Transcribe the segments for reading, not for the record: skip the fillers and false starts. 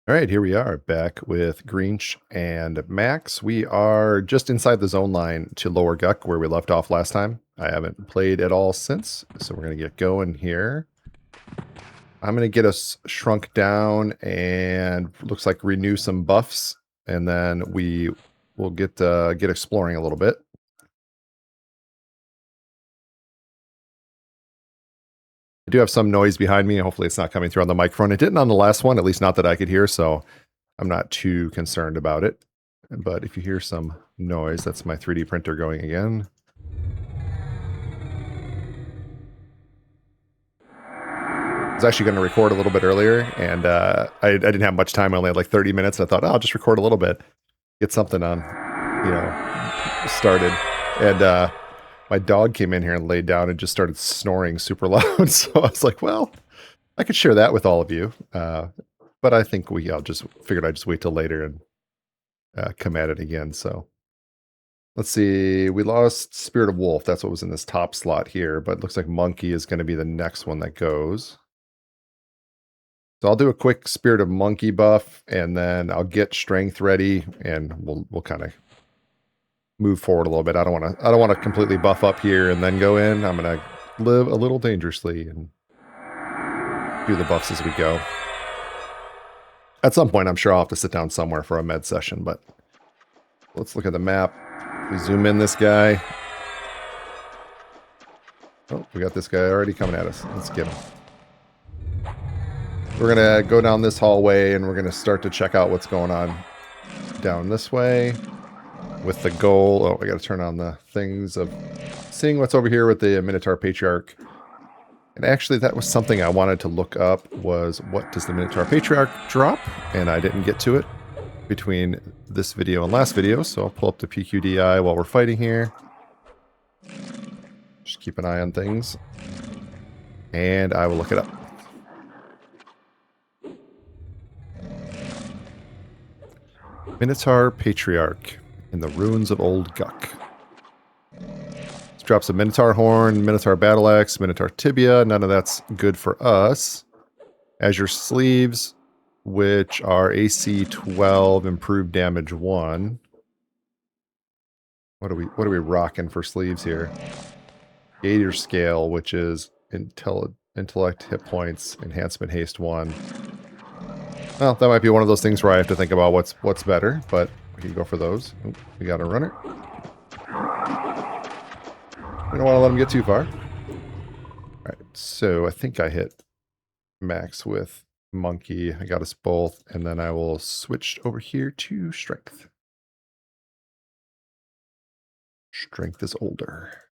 All right, here we are back with Greench and Max. We are just inside the zone line to Lower Guk where we left off last time. I haven't played at all since, so we're going to get going here. I'm going to get us shrunk down and looks like renew some buffs, and then we will get exploring a little bit. I do have some noise behind me. Hopefully it's not coming through on the microphone. It didn't on the last one, at least not that I could hear, so I'm not too concerned about it. But if you hear some noise, that's my 3D printer going again. I was actually going to record a little bit earlier, and I didn't have much time. I only had like 30 minutes. And I thought, oh, I'll just record a little bit, get something on, started. And my dog came in here and laid down and just started snoring super loud. So I was like, well, I could share that with all of you. But I think I'll just figured I'd just wait till later and come at it again. So let's see. We lost Spirit of Wolf. That's what was in this top slot here. But it looks like Monkey is going to be the next one that goes. So I'll do a quick Spirit of Monkey buff, and then I'll get Strength ready, and we'll kind of move forward a little bit. I don't want to completely buff up here and then go in. I'm gonna live a little dangerously and do the buffs as we go. At some point, I'm sure I'll have to sit down somewhere for a med session, but let's look at the map. We zoom in this guy. Oh, we got this guy already coming at us. Let's get him. We're going to go down this hallway, and we're going to start to check out what's going on down this way with the goal. Oh, I got to turn on the things of seeing what's over here with the Minotaur Patriarch. And actually, that was something I wanted to look up, was what does the Minotaur Patriarch drop? And I didn't get to it between this video and last video, so I'll pull up the PQDI while we're fighting here. Just keep an eye on things. And I will look it up. Minotaur Patriarch in the ruins of Old Guk. This drops a Minotaur Horn, Minotaur Battle Axe, Minotaur Tibia. None of that's good for us. Azure Sleeves, which are AC 12, improved damage 1. What are we rocking for sleeves here? Gator Scale, which is intellect, hit points, enhancement haste 1. Well, that might be one of those things where I have to think about what's better, but we can go for those. Oh, we got a runner. We don't want to let him get too far. All right, so I think I hit max with Monkey. I got us both, and then I will switch over here to Strength. Strength is older.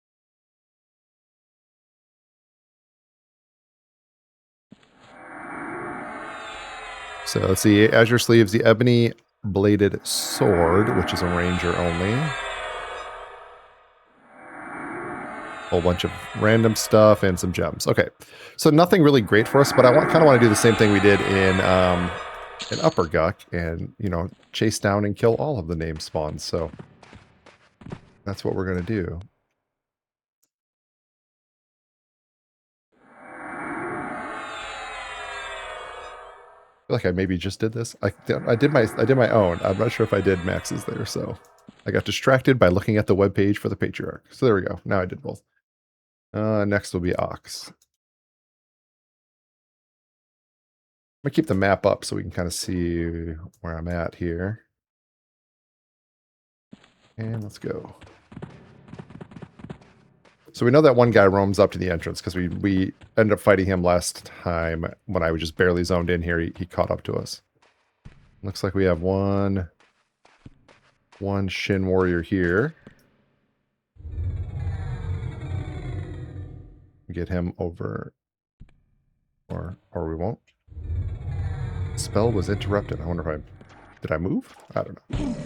So let's see, Azure Sleeves, the Ebony Bladed Sword, which is a ranger only. Whole bunch of random stuff and some gems. Okay, so nothing really great for us, but I kind of want to do the same thing we did in Upper Guk and, chase down and kill all of the name spawns. So that's what we're going to do. I feel like I maybe just did this. I did my own. I'm not sure if I did Max's there, so I got distracted by looking at the webpage for the Patriarch. So there we go. Now I did both. Next will be Ox. I'm gonna keep the map up so we can kind of see where I'm at here. And let's go. So we know that one guy roams up to the entrance because we ended up fighting him last time when I was just barely zoned in here. He caught up to us. Looks like we have one Shin warrior here. Get him over, or we won't. Spell was interrupted. I wonder if did I move? I don't know.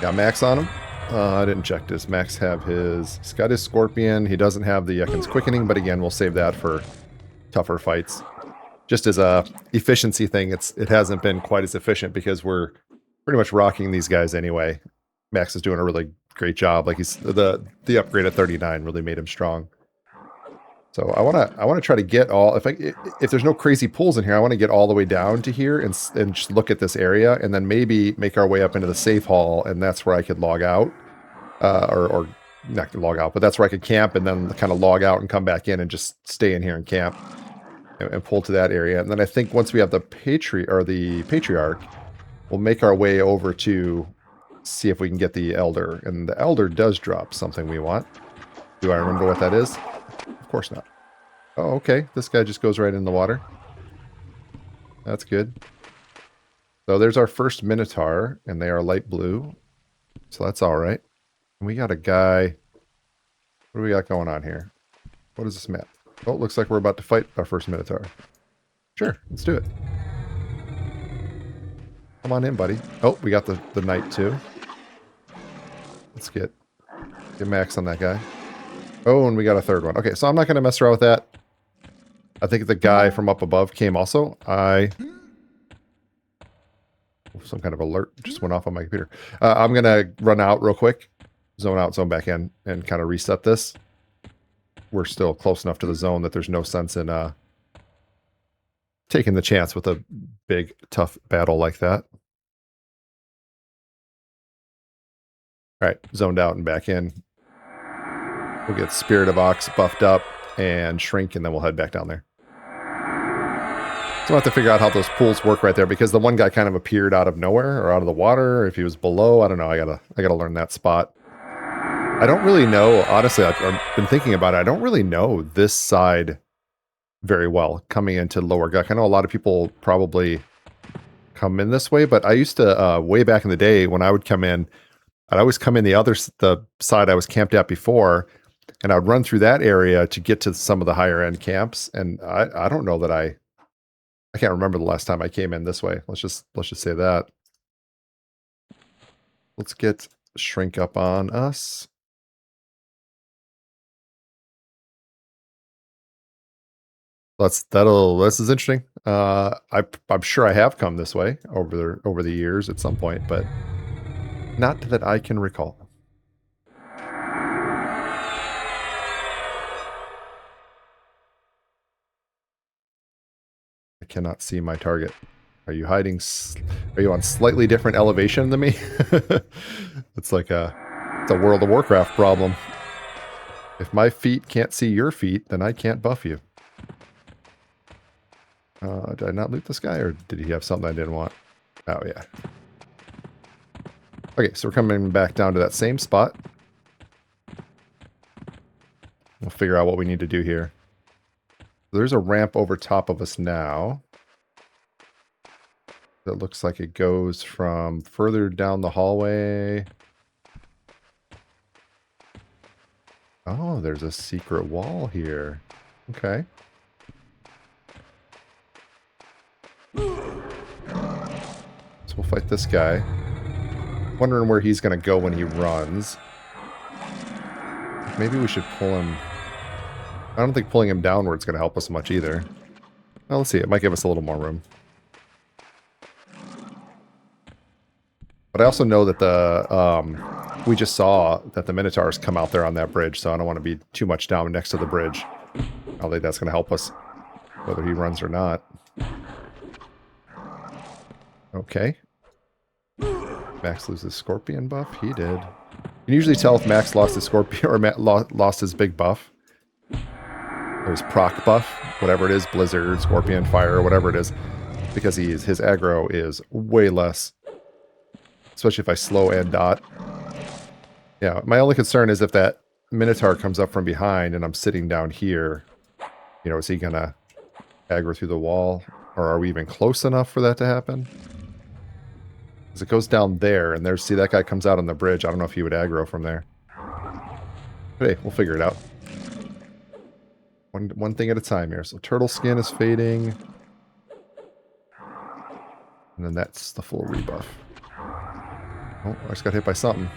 Got Max on him. I didn't check this. Max he's got his Scorpion. He doesn't have the Yekin's Quickening, but again, we'll save that for tougher fights. Just as a efficiency thing, it hasn't been quite as efficient because we're pretty much rocking these guys anyway. Max is doing a really great job. Like the upgrade at 39 really made him strong. So I wanna try to get all if there's no crazy pools in here, I want to get all the way down to here and just look at this area, and then maybe make our way up into the safe hall, and that's where I could log out, or not log out, but that's where I could camp and then kind of log out and come back in and just stay in here and camp and pull to that area. And then I think once we have the patriarch, we'll make our way over to see if we can get the elder, and the elder does drop something we want. Do I remember what that is? Of course not. Oh, okay. This guy just goes right in the water. That's good. So there's our first Minotaur, and they are light blue. So that's all right. And we got a guy. What do we got going on here? What is this map? Oh, it looks like we're about to fight our first Minotaur. Sure, let's do it. Come on in, buddy. Oh, we got the knight too. Let's get max on that guy. Oh, and we got a third one. Okay, so I'm not going to mess around with that. I think the guy from up above came also. Some kind of alert just went off on my computer. I'm going to run out real quick. Zone out, zone back in, and kind of reset this. We're still close enough to the zone that there's no sense in taking the chance with a big, tough battle like that. All right, zoned out and back in. We'll get Spirit of Ox buffed up and Shrink, and then we'll head back down there. So we'll have to figure out how those pools work right there, because the one guy kind of appeared out of nowhere or out of the water, or if he was below. I don't know. I gotta learn that spot. I don't really know. Honestly, I've been thinking about it. I don't really know this side very well coming into Lower Guk. I know a lot of people probably come in this way, but I used to, way back in the day when I would come in, I'd always come in the side I was camped at before, and I'd run through that area to get to some of the higher end camps. And I don't know that I can't remember the last time I came in this way. Let's just say that. Let's get Shrink up on us. This is interesting. I'm sure I have come this way over the years at some point, but not that I can recall. I cannot see my target. Are you hiding? Are you on slightly different elevation than me? It's like it's a World of Warcraft problem. If my feet can't see your feet, then I can't buff you. Did I not loot this guy, or did he have something I didn't want? Oh, yeah. Okay, so we're coming back down to that same spot. We'll figure out what we need to do here. There's a ramp over top of us now. That looks like it goes from further down the hallway. Oh, there's a secret wall here. Okay. So we'll fight this guy. Wondering where he's going to go when he runs. Maybe we should pull him. I don't think pulling him downward is going to help us much either. Well, let's see. It might give us a little more room. But I also know that we just saw that the Minotaurs come out there on that bridge, so I don't want to be too much down next to the bridge. I don't think that's going to help us, whether he runs or not. Okay. Max loses Scorpion buff? He did. You can usually tell if Max lost his Scorpion or lost his big buff. Or his proc buff, whatever it is, Blizzard, Scorpion, Fire, whatever it is. Because his aggro is way less. Especially if I slow and dot. Yeah, my only concern is if that Minotaur comes up from behind and I'm sitting down here, you know, is he gonna aggro through the wall? Or are we even close enough for that to happen? Because it goes down there, and there's, see, that guy comes out on the bridge. I don't know if he would aggro from there. But hey, we'll figure it out. One thing at a time here. So turtle skin is fading. And then that's the full rebuff. Oh, I just got hit by something.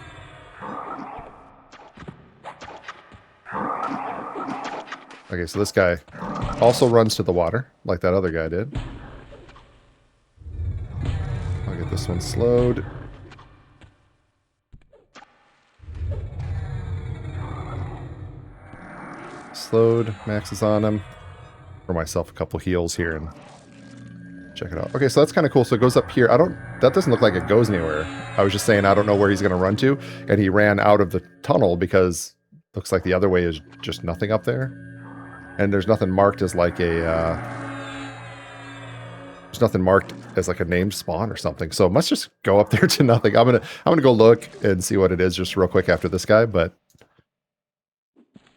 Okay, so this guy also runs to the water, like that other guy did. I'll get this one slowed. Beastlord, Max is on him. For myself a couple heals here and check it out. Okay, so that's kind of cool. So it goes up here. That doesn't look like it goes anywhere. I was just saying I don't know where he's going to run to. And he ran out of the tunnel because looks like the other way is just nothing up there. And there's nothing marked as like a... there's nothing marked as like a named spawn or something. So it must just go up there to nothing. I'm gonna go look and see what it is just real quick after this guy, but...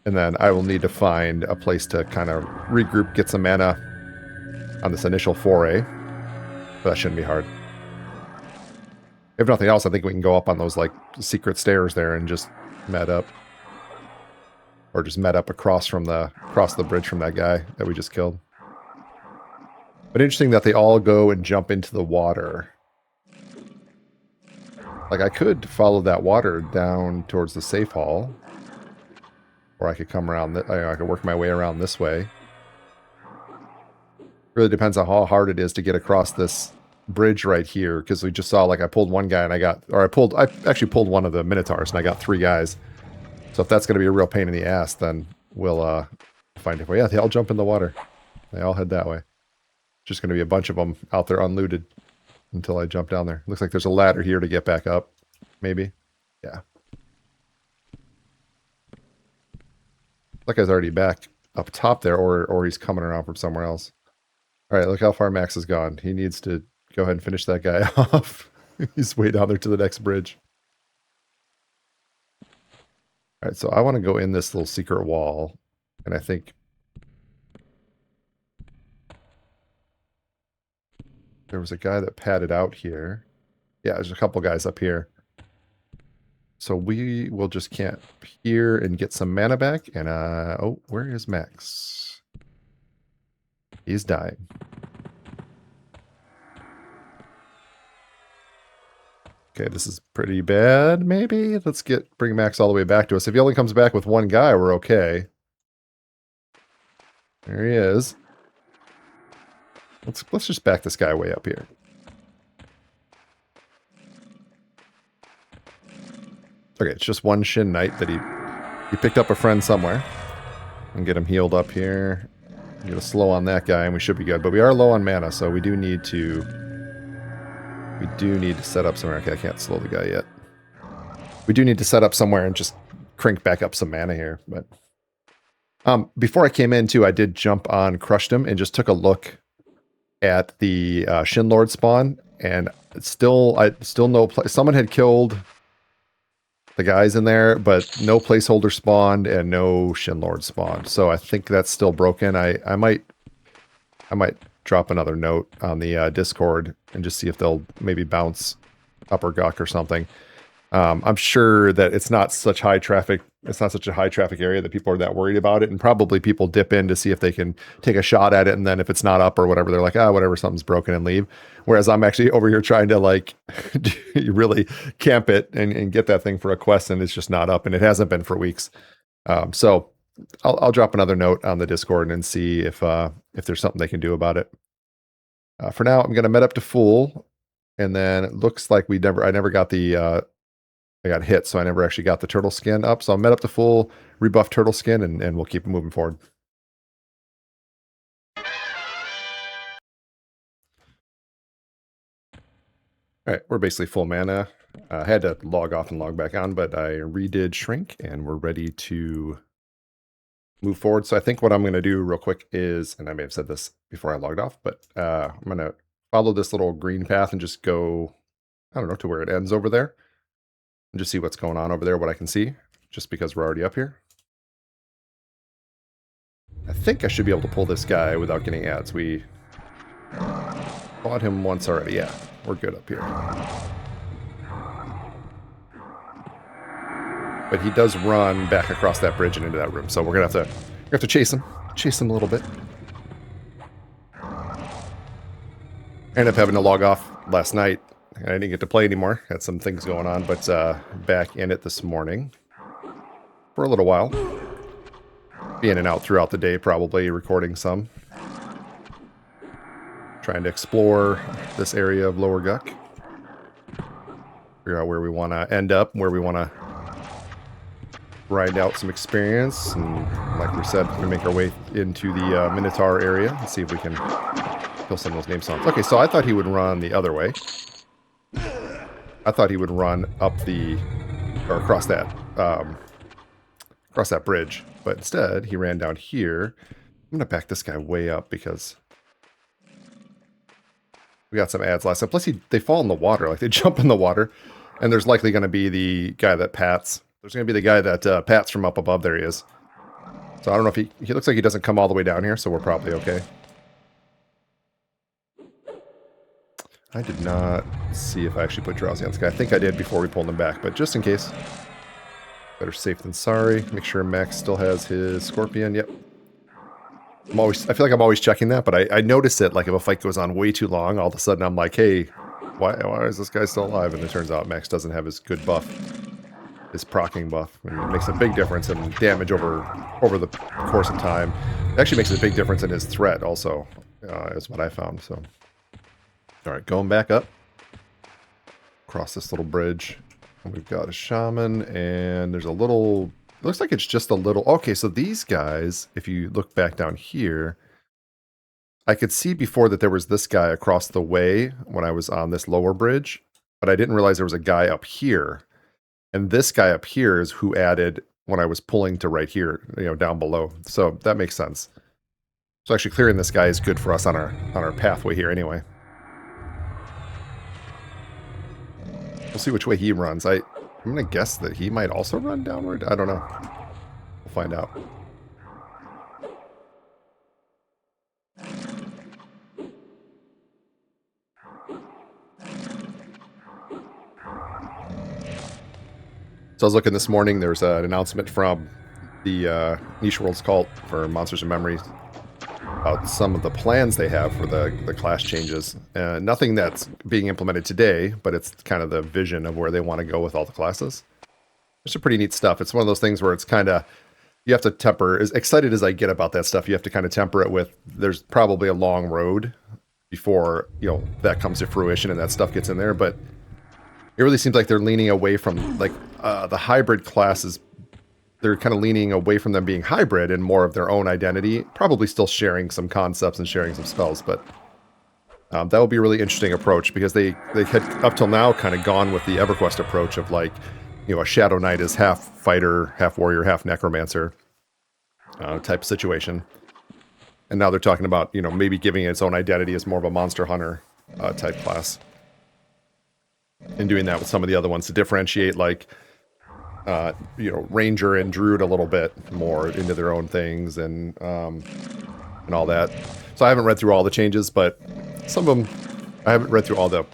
And then I will need to find a place to kind of regroup, get some mana on this initial foray. But that shouldn't be hard. If nothing else, I think we can go up on those like secret stairs there and just met up. Or just met up across the bridge from that guy that we just killed. But interesting that they all go and jump into the water. Like I could follow that water down towards the safe hall. Or I could come around, I could work my way around this way. Really depends on how hard it is to get across this bridge right here. Because we just saw, like, I pulled one guy and I actually pulled one of the Minotaurs and I got 3 guys. So if that's going to be a real pain in the ass, then we'll find a way. Yeah, they all jump in the water. They all head that way. Just going to be a bunch of them out there unlooted until I jump down there. Looks like there's a ladder here to get back up. Maybe. Yeah. That guy's already back up top there, or he's coming around from somewhere else. Alright, look how far Max has gone. He needs to go ahead and finish that guy off. He's way down there to the next bridge. Alright, so I want to go in this little secret wall. And I think... there was a guy that padded out here. Yeah, there's a couple guys up here. So we will just camp here and get some mana back. And, oh, where is Max? He's dying. Okay, this is pretty bad, maybe? Let's bring Max all the way back to us. If he only comes back with one guy, we're okay. There he is. Let's just back this guy way up here. Okay, it's just one Shin Knight that he picked up a friend somewhere. And get him healed up here. Get a slow on that guy and we should be good. But we are low on mana, so we do need to set up somewhere. Okay, I can't slow the guy yet. We do need to set up somewhere and just crank back up some mana here. But before I came in too, I did jump on Crushed Him and just took a look at the Shin Lord spawn, and still no place. Someone had killed the guys in there, but no placeholder spawned and no Shin Lord spawned. So I think that's still broken. I might drop another note on the Discord and just see if they'll maybe bounce Upper Guk or something. I'm sure that it's not such high traffic. It's not such a high traffic area that people are that worried about it. And probably people dip in to see if they can take a shot at it. And then if it's not up or whatever, they're like, whatever, something's broken, and leave. Whereas I'm actually over here trying to like really camp it and get that thing for a quest, and it's just not up, and it hasn't been for weeks. So I'll drop another note on the Discord and see if there's something they can do about it. For now, I'm going to met up to full, and then it looks like I never got the I got hit, so I never actually got the turtle skin up. So I'm met up to full, rebuff turtle skin, and we'll keep moving forward. All right, we're basically full mana. I had to log off and log back on, but I redid shrink, and we're ready to move forward. So I think what I'm going to do real quick is, and I may have said this before I logged off, but I'm going to follow this little green path and just go, I don't know, to where it ends over there. And just see what's going on over there, what I can see, just because we're already up here. I think I should be able to pull this guy without getting ads. We fought him once already. Yeah, we're good up here. But he does run back across that bridge and into that room, so we're gonna have to chase him a little bit. I ended up having to log off last night. I didn't get to play anymore. Had some things going on, but back in it this morning for a little while. Be in and out throughout the day, probably recording some. Trying to explore this area of Lower Guk. Figure out where we want to end up, where we want to grind out some experience, and like we said, we make our way into the Minotaur area and see if we can kill some of those name songs. Okay, so I thought he would run the other way. I thought he would run up the, or across that bridge, but instead he ran down here. I'm gonna back this guy way up because we got some ads last time. Plus, they fall in the water, like they jump in the water, and there's likely going to be the guy that pats. There's going to be the guy that pats from up above. There he is. So I don't know if he looks like he doesn't come all the way down here, so we're probably okay. I did not see if I actually put drowsy on this guy. I think I did before we pulled him back, but just in case. Better safe than sorry. Make sure Max still has his scorpion. Yep. I feel like I'm always checking that, but I notice it, like if a fight goes on way too long, all of a sudden I'm like, hey, why is this guy still alive? And it turns out Max doesn't have his good buff, his proccing buff. And it makes a big difference in damage over the course of time. It actually makes a big difference in his threat also, is what I found. So, all right, going back up. Across this little bridge. And we've got a shaman, and there's a little... Looks like it's just a little... Okay, so these guys, if you look back down here, I could see before that there was this guy across the way when I was on this lower bridge, but I didn't realize there was a guy up here. And this guy up here is who added when I was pulling to right here, down below. So that makes sense. So actually clearing this guy is good for us on our pathway here anyway. We'll see which way he runs. I'm going to guess that he might also run downward. I don't know. We'll find out. So I was looking this morning. There's an announcement from the Niche Worlds Cult for Monsters and Memories about some of the plans they have for the class changes. Nothing that's being implemented today, but it's kind of the vision of where they want to go with all the classes. It's pretty neat stuff. It's one of those things where it's kind of, you have to temper, as excited as I get about that stuff, you have to kind of temper it with, there's probably a long road before, that comes to fruition and that stuff gets in there. But it really seems like they're leaning away from, like, the hybrid classes. They're kind of leaning away from them being hybrid and more of their own identity, probably still sharing some concepts and sharing some spells, but that would be a really interesting approach, because they had up till now kind of gone with the Everquest approach of, like, a Shadow Knight is half fighter, half warrior, half necromancer type of situation. And now they're talking about, maybe giving it its own identity as more of a monster hunter type class. And doing that with some of the other ones to differentiate, like, Ranger and Druid a little bit more into their own things and all that. So I haven't read through all the changes, but some of them, I haven't read through all the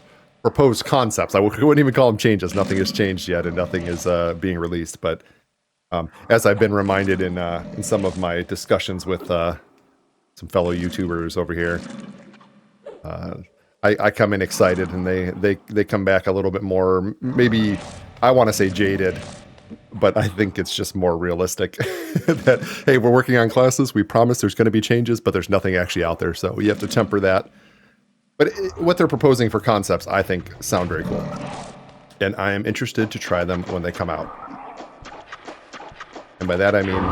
proposed concepts. I wouldn't even call them changes. Nothing has changed yet, and nothing is being released. But as I've been reminded in some of my discussions with some fellow YouTubers over here, I come in excited, and they come back a little bit more, maybe, I want to say jaded, but I think it's just more realistic that, hey, we're working on classes. We promise there's going to be changes, but there's nothing actually out there. So you have to temper that. But what they're proposing for concepts, I think, sound very cool. And I am interested to try them when they come out. And by that, I mean,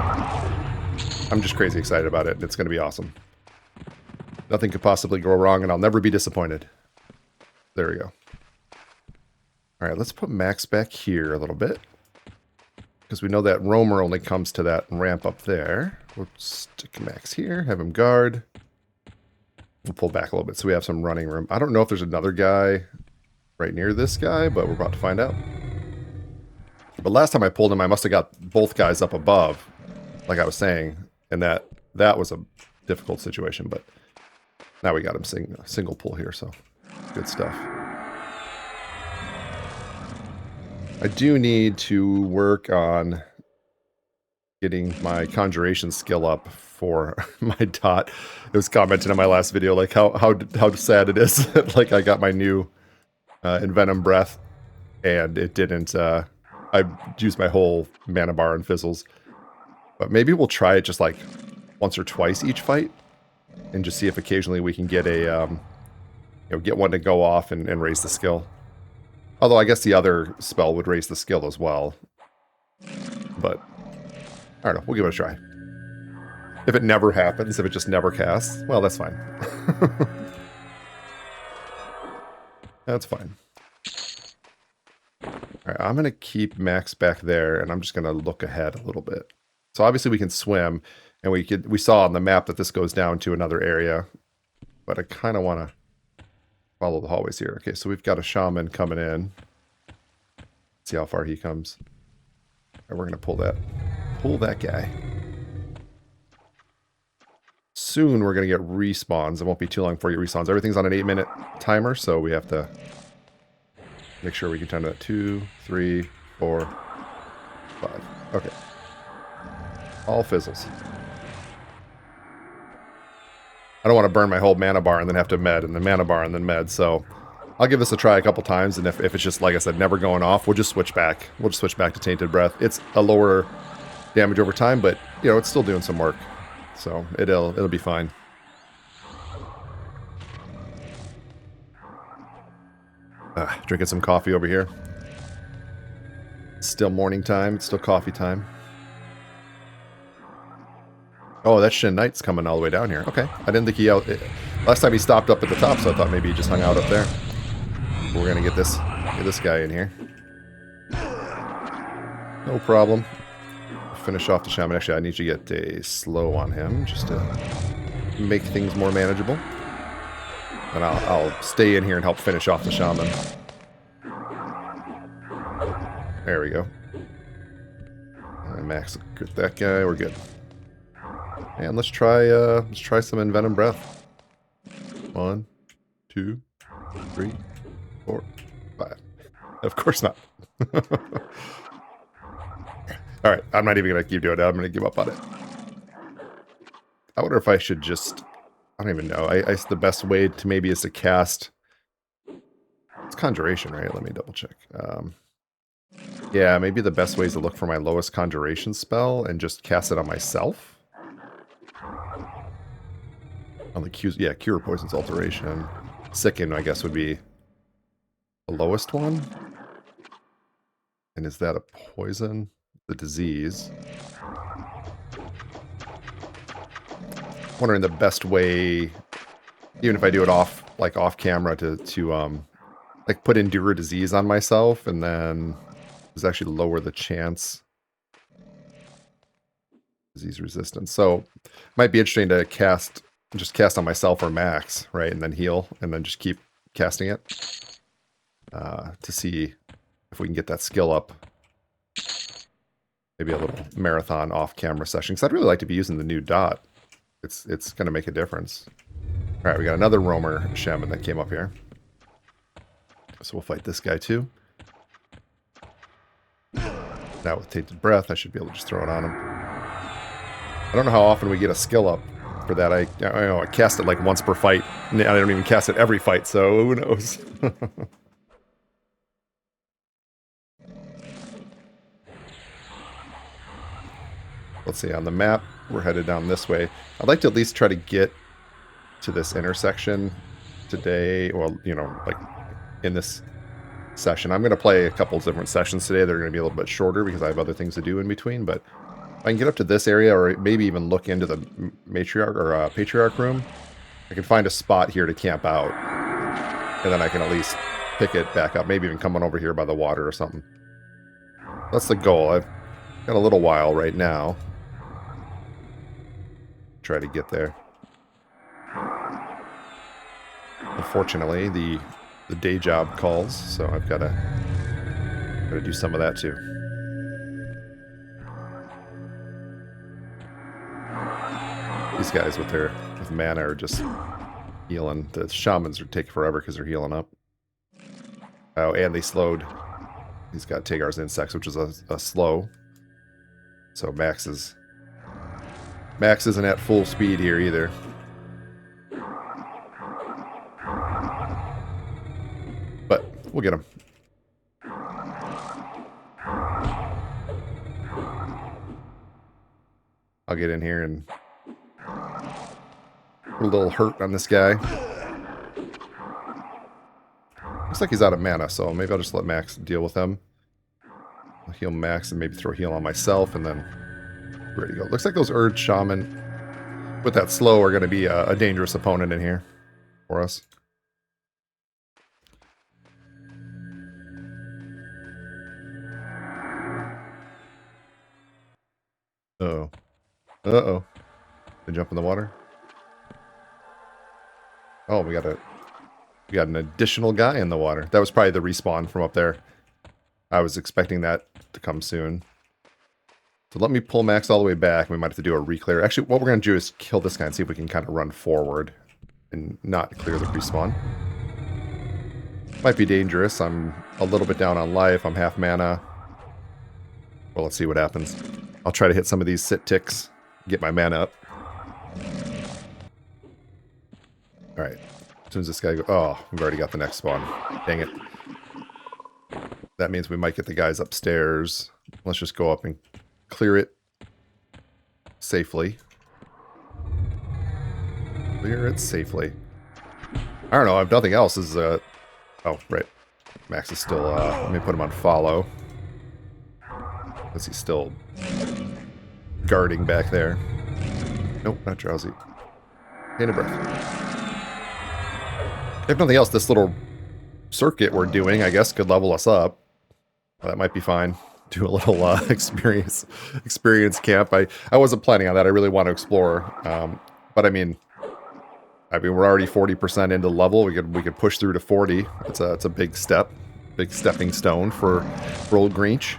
I'm just crazy excited about it. It's going to be awesome. Nothing could possibly go wrong, and I'll never be disappointed. There we go. All right, let's put Max back here a little bit, because we know that roamer only comes to that ramp up there. We'll stick Max here, have him guard. We'll pull back a little bit so we have some running room. I don't know if there's another guy right near this guy, but we're about to find out. But last time I pulled him, I must have got both guys up above, like I was saying, and that was a difficult situation, but now we got him single pull here, so good stuff. I do need to work on getting my conjuration skill up for my dot. It was commented in my last video, like how sad it is that, like, I got my new Envenom Breath and it didn't. I used my whole mana bar and fizzles. But maybe we'll try it just like once or twice each fight, and just see if occasionally we can get a get one to go off and raise the skill. Although I guess the other spell would raise the skill as well. But I don't know. We'll give it a try. If it never happens, if it just never casts, well, that's fine. That's fine. Alright, I'm going to keep Max back there, and I'm just going to look ahead a little bit. So obviously we can swim, and we saw on the map that this goes down to another area, but I kind of want to follow the hallways here. Okay, so we've got a shaman coming in. Let's see how far he comes. And we're going to pull that guy. Soon we're going to get respawns. It won't be too long before you respawns. Everything's on an 8-minute timer, so we have to make sure we can turn that 2, 3, 4, 5. Okay. All fizzles. I don't want to burn my whole mana bar and then have to med, and then mana bar and then med, so I'll give this a try a couple times, and if it's just, like I said, never going off, we'll just switch back. We'll just switch back to Tainted Breath. It's a lower damage over time, but, you know, it's still doing some work. So it'll be fine. Drinking some coffee over here. It's still morning time. It's still coffee time. Oh, that Shin Knight's coming all the way down here. Okay. I didn't think he out. Last time he stopped up at the top, so I thought maybe he just hung out up there. We're gonna get this guy in here. No problem. Finish off the shaman. Actually, I need to get a slow on him just to make things more manageable. And I'll stay in here and help finish off the shaman. There we go. Max, get that guy. We're good. And let's try some Envenom Breath. 1, 2, 3, 4, 5. Of course not. Alright, I'm not even going to keep doing that. I'm going to give up on it. I wonder if I should just... I don't even know. The best way to maybe is to cast... It's Conjuration, right? Let me double check. Yeah, maybe the best way is to look for my lowest Conjuration spell and just cast it on myself. On the Cure Poison's Alteration. Sicken, I guess, would be the lowest one. And is that a poison? The disease. Wondering the best way, even if I do it off camera, to like put Endure Disease on myself, and then does actually lower the chance. Disease resistance. So might be interesting to just cast on myself or Max, right, and then heal, and then just keep casting it to see if we can get that skill up. Maybe a little marathon off-camera session, because I'd really like to be using the new dot. It's going to make a difference. All right, we got another roamer shaman that came up here. So we'll fight this guy too. Now with Tainted Breath, I should be able to just throw it on him. I don't know how often we get a skill up for that. I know I cast it like once per fight. I don't even cast it every fight, so who knows? Let's see, on the map, we're headed down this way. I'd like to at least try to get to this intersection today, or, you know, like in this session. I'm going to play a couple different sessions today. They're going to be a little bit shorter because I have other things to do in between, but if I can get up to this area, or maybe even look into the matriarch or patriarch room, I can find a spot here to camp out, and then I can at least pick it back up, maybe even come on over here by the water or something. That's the goal. I've got a little while right now. Try to get there. Unfortunately, the day job calls, so I've got to do some of that too. These guys with mana are just healing. The shamans are taking forever because they're healing up. Oh, and they slowed. He's got Tagar's Insects, which is a slow. So Max isn't at full speed here either. But we'll get him. I'll get in here and put a little hurt on this guy. Looks like he's out of mana, so maybe I'll just let Max deal with him. I'll heal Max and maybe throw a heal on myself, and then Ready to go. Looks like those Urge Shaman with that slow are going to be a dangerous opponent in here for us. Uh-oh. Uh-oh. They jump in the water. Oh, we got an additional guy in the water. That was probably the respawn from up there. I was expecting that to come soon. So let me pull Max all the way back. We might have to do a reclear. Actually, what we're going to do is kill this guy and see if we can kind of run forward and not clear the respawn. Might be dangerous. I'm a little bit down on life. I'm half mana. Well, let's see what happens. I'll try to hit some of these sit ticks. Get my mana up. Alright. As soon as this guy goes... Oh, we've already got the next spawn. Dang it. That means we might get the guys upstairs. Let's just go up and clear it safely. Clear it safely. I don't know. If nothing else is... Oh, right. Max is still... let me put him on follow. Because he's still guarding back there. Nope, not drowsy. Take a breath. If nothing else, this little circuit we're doing, I guess, could level us up. Well, that might be fine. Do a little experience camp. I wasn't planning on that. I really want to explore. But I mean, we're already 40% into level. We could push through to 40. It's a big step, big stepping stone for old Greench.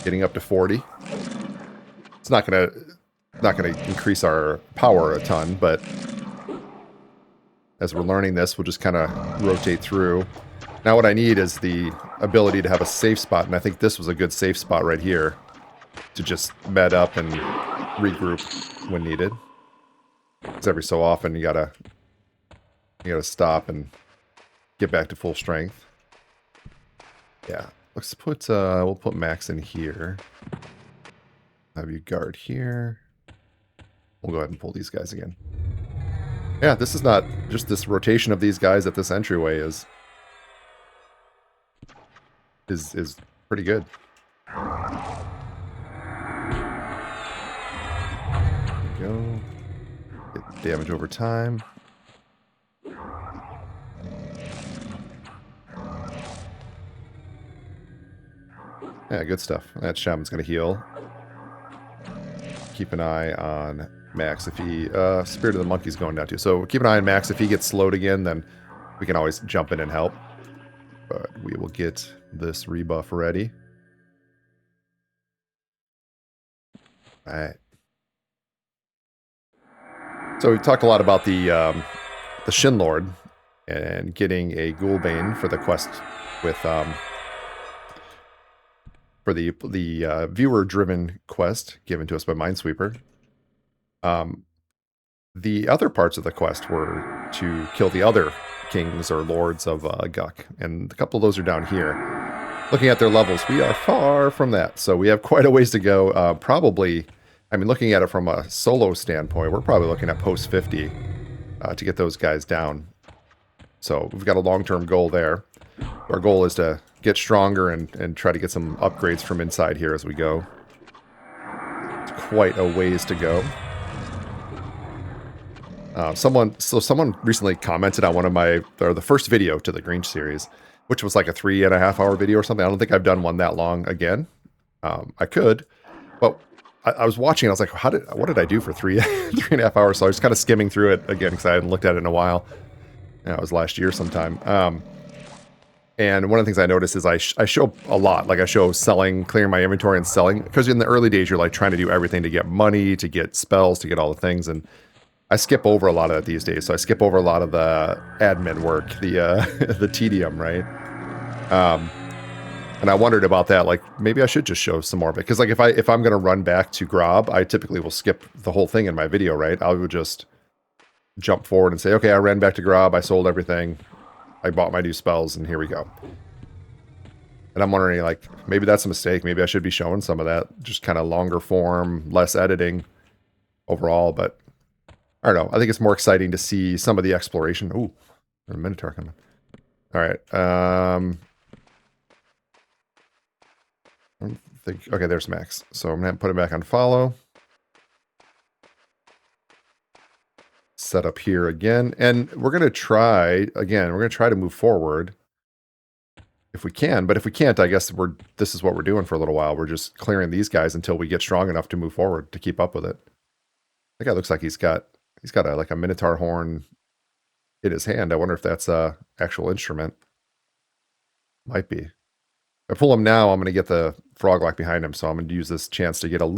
Getting up to 40. It's not gonna increase our power a ton, but as we're learning this, we'll just kind of rotate through. Now what I need is the ability to have a safe spot, and I think this was a good safe spot right here to just med up and regroup when needed. Because every so often you gotta stop and get back to full strength. Yeah, let's put we'll put Max in here. Have you guard here. We'll go ahead and pull these guys again. Yeah, this is not just this rotation of these guys at this entryway is pretty good. There we go. Get damage over time. Yeah, good stuff. That shaman's gonna heal. Keep an eye on Max if he... Spirit of the Monkey's going down too. So keep an eye on Max. If he gets slowed again, then we can always jump in and help. But we will get this rebuff ready. Alright. So we talked a lot about the Shin Lord and getting a Ghoulbane for the quest with... for the viewer-driven quest given to us by Minesweeper. The other parts of the quest were to kill the other kings or lords of Guk, and a couple of those are down here. Looking at their levels, we are far from that, so we have quite a ways to go. Probably, I mean, looking at it from a solo standpoint, we're probably looking at post 50 to get those guys down. So we've got a long-term goal there. Our goal is to get stronger and try to get some upgrades from inside here as we go. It's quite a ways to go. Someone recently commented on one of the first video to the Greench series, which was like a 3.5 hour video or something. I don't think I've done one that long again. I could, but I was watching. I was like, what did I do for 3.5 hours? So I was kind of skimming through it again because I hadn't looked at it in a while. It was last year sometime. And one of the things I noticed is I show a lot. Like I show selling, clearing my inventory and selling. Because in the early days, you're like trying to do everything to get money, to get spells, to get all the things. And I skip over a lot of that these days. So I skip over a lot of the admin work, the tedium, right? And I wondered about that. Like maybe I should just show some more of it. Because like if I'm going to run back to Grobb, I typically will skip the whole thing in my video, right? I would just jump forward and say, okay, I ran back to Grobb, I sold everything. I bought my new spells, and here we go. And I'm wondering, like, maybe that's a mistake. Maybe I should be showing some of that. Just kind of longer form, less editing overall. But, I don't know. I think it's more exciting to see some of the exploration. Ooh, there's a Minotaur coming. All right. I don't think... Okay, there's Max. So I'm going to put him back on follow. set up here again. And we're going to try, again, we're going to try to move forward if we can. But if we can't, I guess this is what we're doing for a little while. We're just clearing these guys until we get strong enough to move forward to keep up with it. That guy looks like he's got like a Minotaur horn in his hand. I wonder if that's a actual instrument. Might be. If I pull him now, I'm going to get the Froglock behind him. So I'm going to use this chance to get just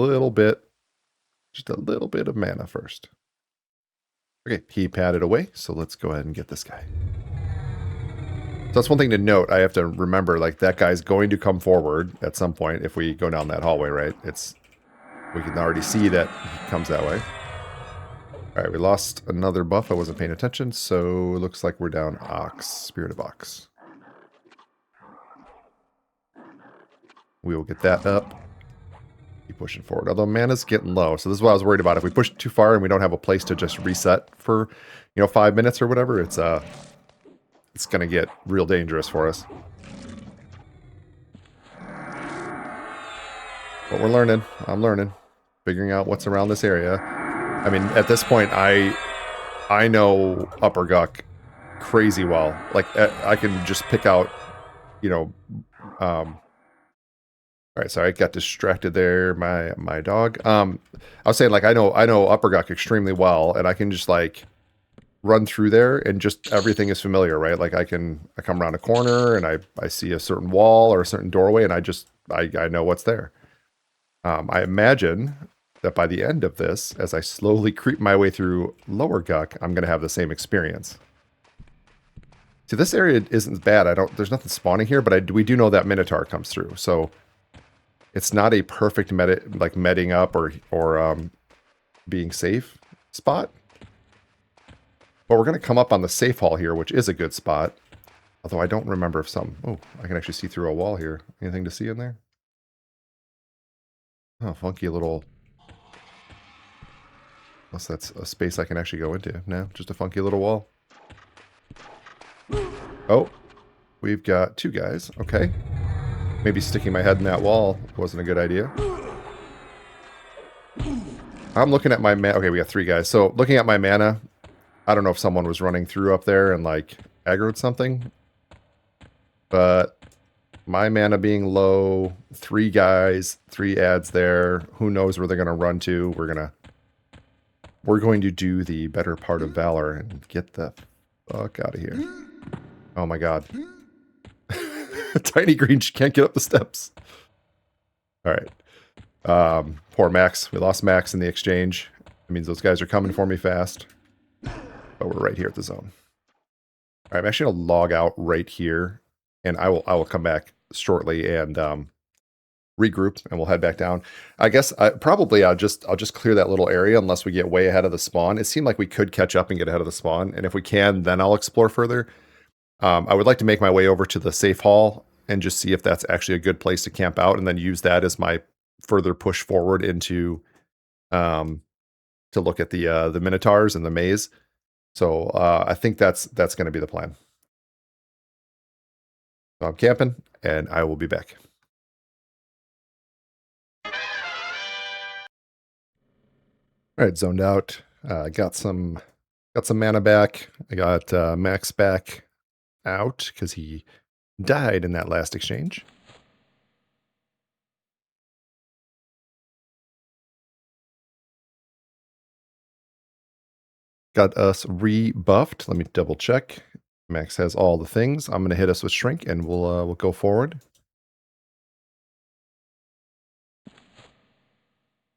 a little bit of mana first. Okay, he padded away. So let's go ahead and get this guy. So that's one thing to note. I have to remember, like, that guy's going to come forward at some point if we go down that hallway, right? We can already see that he comes that way. All right, we lost another buff. I wasn't paying attention, so it looks like we're down Ox, Spirit of Ox. We will get that up. Keep pushing forward. Although mana's getting low, so this is what I was worried about. If we push too far and we don't have a place to just reset for, 5 minutes or whatever, it's going to get real dangerous for us. But we're learning. I'm learning. Figuring out what's around this area. I mean, at this point, I know Upper Guk crazy well. Like, I can just pick out, all right, sorry, I got distracted there. My dog. I was saying, like, I know Upper Guk extremely well, and I can just, like, run through there, and just everything is familiar, right? Like, I come around a corner, and I see a certain wall or a certain doorway, and I know what's there. I imagine that by the end of this, as I slowly creep my way through Lower Guk, I'm going to have the same experience. See, this area isn't bad. There's nothing spawning here, but we do know that Minotaur comes through, so it's not a perfect medding up or being safe spot. But we're going to come up on the safe hall here, which is a good spot. Although I don't remember if I can actually see through a wall here. Anything to see in there? Oh, funky little... Unless that's a space I can actually go into. No, just a funky little wall. Oh, we've got 2 guys. Okay. Maybe sticking my head in that wall wasn't a good idea. I'm looking at my mana. Okay, we got 3 guys. So, looking at my mana, I don't know if someone was running through up there and, like, aggroed something. But my mana being low, 3 guys, 3 ads there. Who knows where they're going to run to. We're going to do the better part of Valor and get the fuck out of here. Oh my god. Tiny Greench can't get up the steps. Alright. Poor Max. We lost Max in the exchange. It means those guys are coming for me fast. But we're right here at the zone. Alright, I'm actually going to log out right here. And I will come back shortly and regroup, and we'll head back down. I guess I'll just clear that little area unless we get way ahead of the spawn. It seemed like we could catch up and get ahead of the spawn, and if we can, then I'll explore further. I would like to make my way over to the safe hall and just see if that's actually a good place to camp out, and then use that as my further push forward into to look at the Minotaurs and the maze. So I think that's going to be the plan. So I'm camping, and I will be back. All right, zoned out. Got some mana back. I got Max back out because he died in that last exchange. Got us rebuffed. Let me double check. Max has all the things. I'm going to hit us with Shrink, and we'll go forward.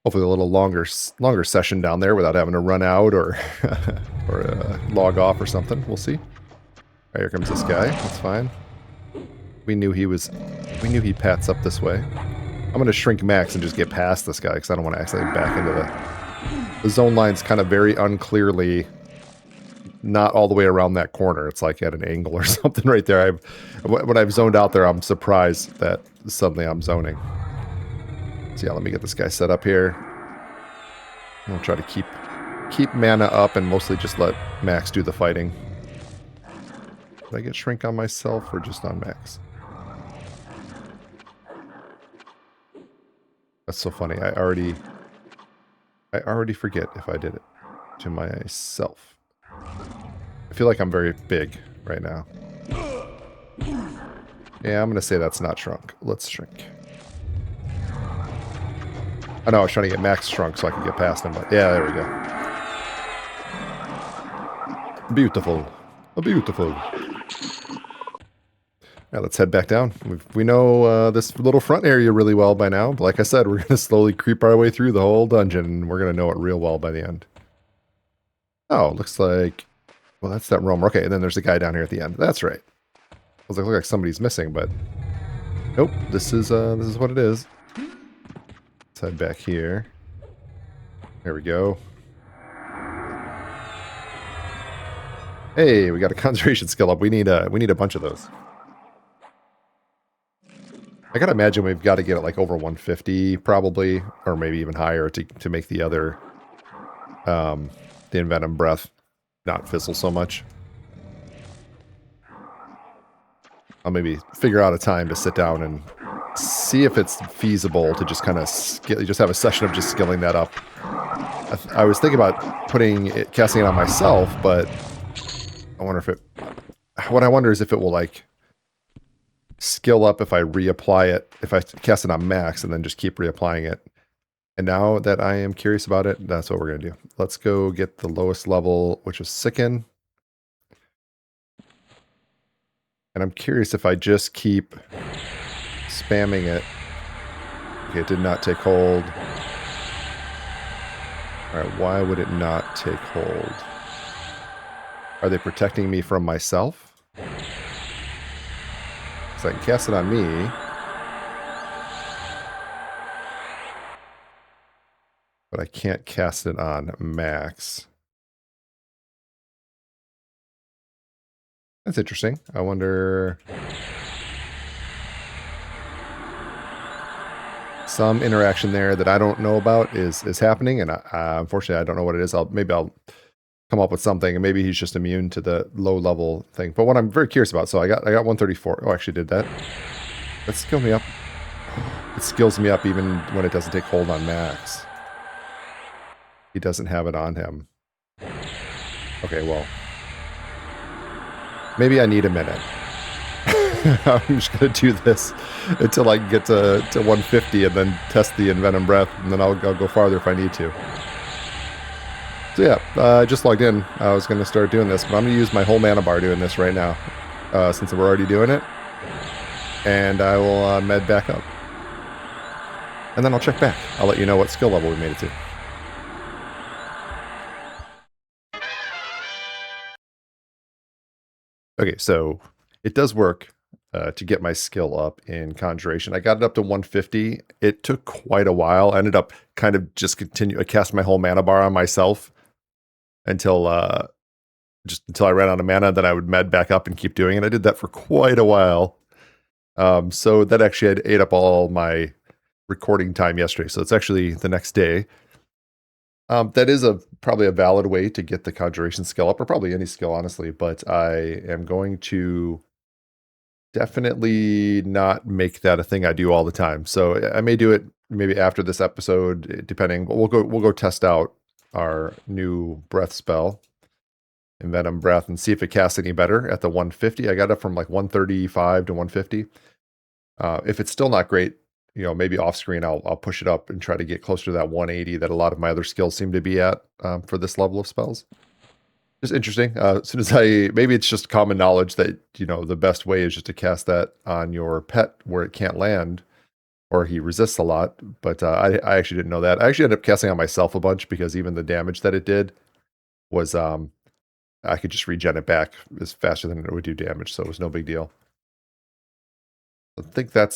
Hopefully a little longer session down there without having to run out or log off or something. We'll see. Right, here comes this guy. That's fine. We knew he pats up this way. I'm going to Shrink Max and just get past this guy because I don't want to accidentally back into the zone line's kind of very unclearly not all the way around that corner. It's like at an angle or something right there. When I've zoned out there, I'm surprised that suddenly I'm zoning. So yeah, let me get this guy set up here. I'll try to keep mana up and mostly just let Max do the fighting. Did I get Shrink on myself or just on Max? That's so funny. I already forget if I did it to myself. I feel like I'm very big right now. Yeah, I'm going to say that's not shrunk. Let's shrink. I know I was trying to get max shrunk so I could get past him, but yeah, there we go. Beautiful. Beautiful. Yeah, let's head back down. We know this little front area really well by now. But like I said, we're going to slowly creep our way through the whole dungeon, and we're going to know it real well by the end. Oh, looks like... Well, that's that roamer. Okay, and then there's a guy down here at the end. That's right. I was like, look like somebody's missing, but... Nope, this is what it is. Let's head back here. There we go. Hey, we got a concentration skill up. We need a bunch of those. I gotta imagine we've got to get it like over 150 probably, or maybe even higher to make the other the Envenom Breath not fizzle so much. I'll maybe figure out a time to sit down and see if it's feasible to just kind of just have a session of just skilling that up. I was thinking about casting it on myself, but I wonder if it... What I wonder is if it will like skill up if I reapply it, if I cast it on max and then just keep reapplying it. And now that I am curious about it, that's what we're going to do. Let's go get the lowest level, which is Sicken. And I'm curious if I just keep spamming it. Okay, it did not take hold. Alright, why would it not take hold? Are they protecting me from myself? So I can cast it on me. But I can't cast it on max. That's interesting. I wonder... Some interaction there that I don't know about is happening, and unfortunately I don't know what it is. Maybe I'll come up with something, and maybe he's just immune to the low level thing. But what I'm very curious about, so I got 134. Oh, I actually did that. That skilled me up. It skills me up even when it doesn't take hold on max. He doesn't have it on him. Okay, well. Maybe I need a minute. I'm just going to do this until I get to 150 and then test the Envenom Breath, and then I'll go farther if I need to. So yeah, I just logged in. I was going to start doing this, but I'm going to use my whole mana bar doing this right now, since we're already doing it. And I will med back up. And then I'll check back. I'll let you know what skill level we made it to. Okay, so it does work to get my skill up in Conjuration. I got it up to 150. It took quite a while. I ended up kind of just I cast my whole mana bar on myself until I ran out of mana. Then I would med back up and keep doing it. I did that for quite a while. So that actually had ate up all my recording time yesterday. So it's actually the next day. That is probably a valid way to get the Conjuration skill up, or probably any skill, honestly. But I am going to definitely not make that a thing I do all the time. So I may do it maybe after this episode, depending. But we'll go test out our new breath spell, Envenom Breath, and see if it casts any better at the 150. I got it from like 135 to 150. If it's still not great, maybe off screen I'll push it up and try to get closer to that 180 that a lot of my other skills seem to be at for this level of spells. Just interesting. As soon as maybe it's just common knowledge that the best way is just to cast that on your pet where it can't land, or he resists a lot. But I actually didn't know that. I actually ended up casting on myself a bunch because even the damage that it did was I could just regen it back as faster than it would do damage, so it was no big deal. I think that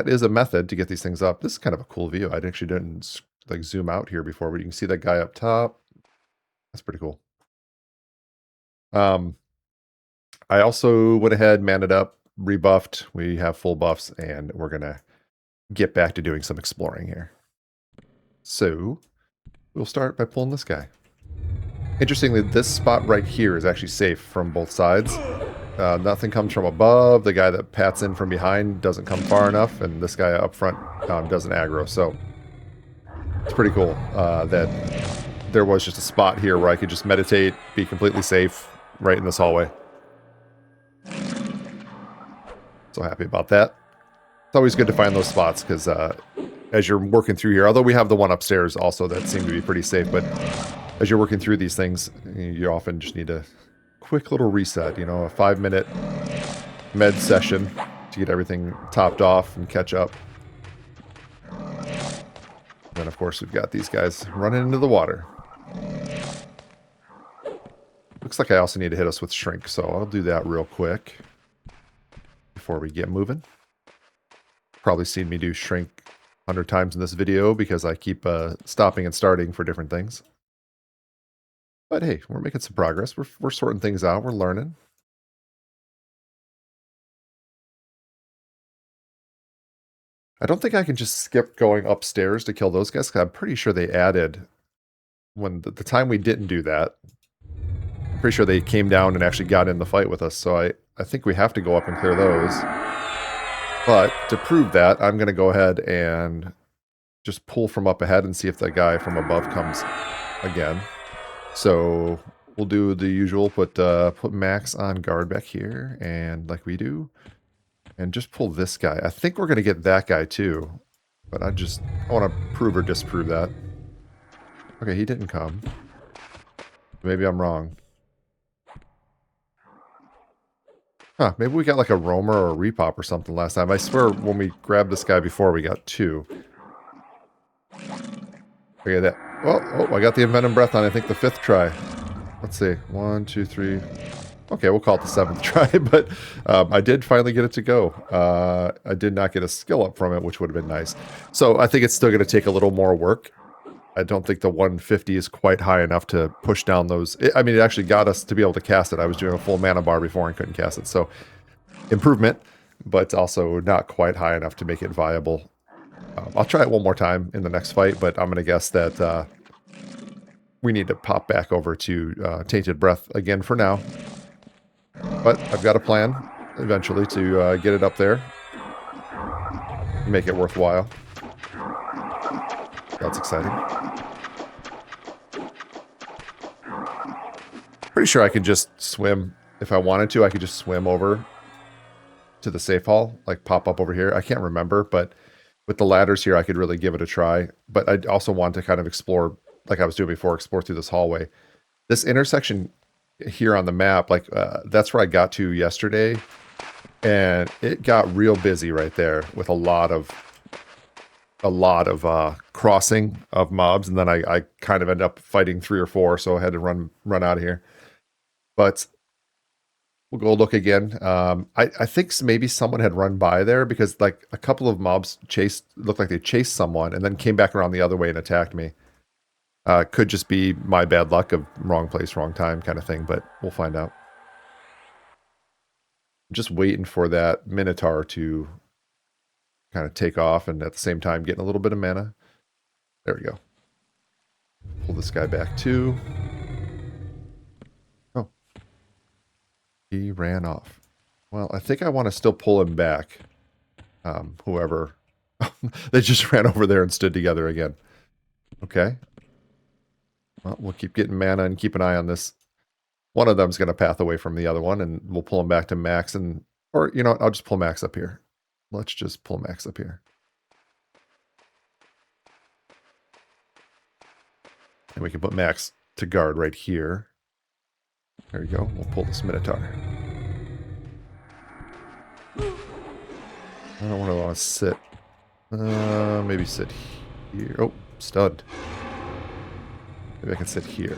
is a method to get these things up. This is kind of a cool view. I actually didn't like zoom out here before, but you can see that guy up top. That's pretty cool. I also went ahead, manned up, rebuffed. We have full buffs, and we're gonna get back to doing some exploring here. So we'll start by pulling this guy. Interestingly, this spot right here is actually safe from both sides. Nothing comes from above. The guy that pats in from behind doesn't come far enough, and this guy up front doesn't aggro. So it's pretty cool that there was just a spot here where I could just meditate, be completely safe, right in this hallway. So happy about that. It's always good to find those spots because as you're working through here, although we have the one upstairs also that seemed to be pretty safe, but as you're working through these things, you often just need a quick little reset, you know, a 5-minute med session to get everything topped off and catch up. And then, of course, we've got these guys running into the water. Looks like I also need to hit us with shrink, so I'll do that real quick before we get moving. Probably seen me do shrink 100 times in this video because I keep stopping and starting for different things. But hey, we're making some progress. We're sorting things out. We're learning. I don't think I can just skip going upstairs to kill those guys, because I'm pretty sure they added, when the time we didn't do that, I'm pretty sure they came down and actually got in the fight with us, so I think we have to go up and clear those. But to prove that, I'm going to go ahead and just pull from up ahead and see if the guy from above comes again. So we'll do the usual, put Max on guard back here, and like we do, and just pull this guy. I think we're going to get that guy too, but I want to prove or disprove that. Okay, he didn't come. Maybe I'm wrong. Huh, maybe we got like a roamer or a repop or something last time. I swear when we grabbed this guy before, we got 2. Okay, that. Oh, I got the Envenom Breath on, I think, the 5th try. Let's see. 1, 2, 3. Okay, we'll call it the 7th try, but I did finally get it to go. I did not get a skill up from it, which would have been nice. So I think it's still going to take a little more work. I don't think the 150 is quite high enough to push down those. I mean, it actually got us to be able to cast it. I was doing a full mana bar before and couldn't cast it. So improvement, but also not quite high enough to make it viable. I'll try it one more time in the next fight, but I'm going to guess that we need to pop back over to Tainted Breath again for now. But I've got a plan eventually to get it up there, make it worthwhile. That's exciting. Pretty sure I could just swim. If I wanted to, I could just swim over to the safe hall, like pop up over here. I can't remember, but with the ladders here, I could really give it a try. But I also want to kind of explore, like I was doing before, explore through this hallway. This intersection here on the map, like that's where I got to yesterday. And it got real busy right there with a lot of crossing of mobs, and then I kind of end up fighting 3 or 4, so I had to run out of here. But we'll go look again. I think maybe someone had run by there because like a couple of mobs looked like they chased someone and then came back around the other way and attacked me. Could just be my bad luck of wrong place, wrong time kind of thing, but we'll find out. Just waiting for that Minotaur to kind of take off, and at the same time getting a little bit of mana. There we go. Pull this guy back too. Oh. He ran off. Well, I think I want to still pull him back. Whoever. They just ran over there and stood together again. Okay. Well, we'll keep getting mana and keep an eye on this. One of them's going to path away from the other one, and we'll pull him back to Max, or you know what, I'll just pull Max up here. Let's just pull Max up here. And we can put Max to guard right here. There we go. We'll pull this Minotaur. I don't want to sit. Maybe sit here. Oh, stunned. Maybe I can sit here.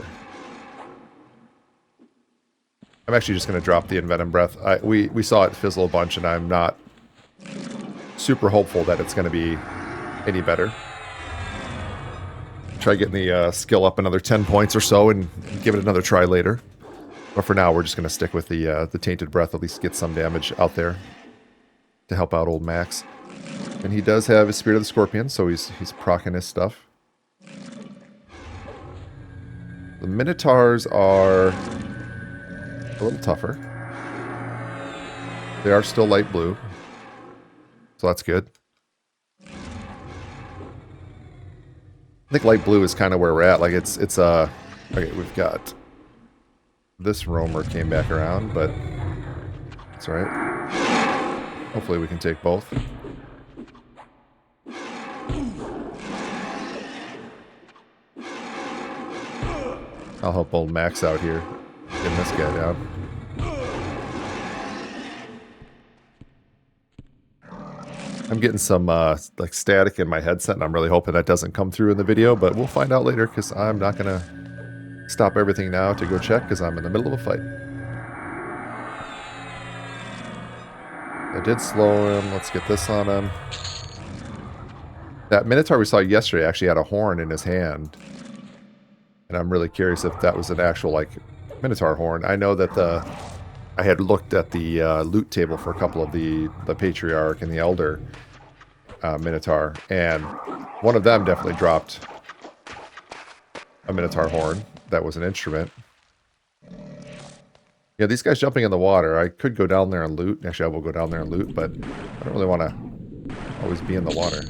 I'm actually just going to drop the Envenom Breath. We saw it fizzle a bunch, and I'm not super hopeful that it's going to be any better. Try getting the skill up another 10 points or so and give it another try later. But for now, we're just going to stick with the Tainted Breath, at least get some damage out there to help out old Max. And he does have his Spirit of the Scorpion, so he's proccing his stuff. The Minotaurs are a little tougher. They are still light blue, so that's good. I think light blue is kind of where we're at. Like it's okay, we've got this roamer came back around, but that's alright. Hopefully we can take both. I'll help old Max out here, getting this guy down. I'm getting some like static in my headset, and I'm really hoping that doesn't come through in the video, but we'll find out later, because I'm not going to stop everything now to go check, because I'm in the middle of a fight. I did slow him. Let's get this on him. That Minotaur we saw yesterday actually had a horn in his hand. And I'm really curious if that was an actual, like, Minotaur horn. I know that I had looked at the loot table for a couple of the Patriarch and the Elder Minotaur, and one of them definitely dropped a Minotaur horn. That was an instrument. Yeah, these guys jumping in the water. I could go down there and loot. Actually, I will go down there and loot, but I don't really want to always be in the water.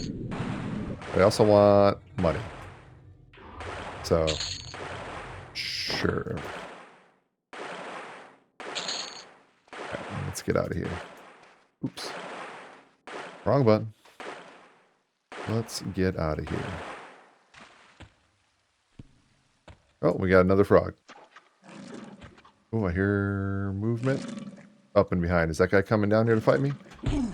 But I also want money. So, sure. Right, let's get out of here. Oops. Wrong button. Let's get out of here. Oh, we got another frog. Oh, I hear movement up and behind. Is that guy coming down here to fight me?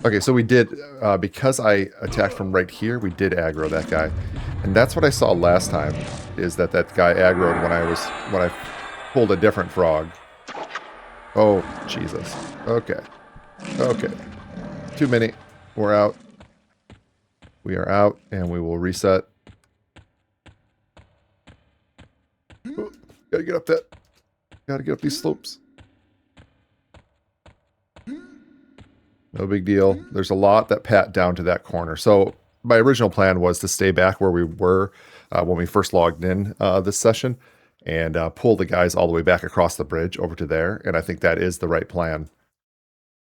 Okay, so we did, because I attacked from right here, we did aggro that guy. And that's what I saw last time, is that guy aggroed when I pulled a different frog. Oh, Jesus. Okay. Okay. Too many. We're out. We are out, and we will reset. Oh, gotta get up that. Gotta get up these slopes. No big deal. There's a lot that pat down to that corner. So my original plan was to stay back where we were when we first logged in this session and pull the guys all the way back across the bridge over to there. And I think that is the right plan.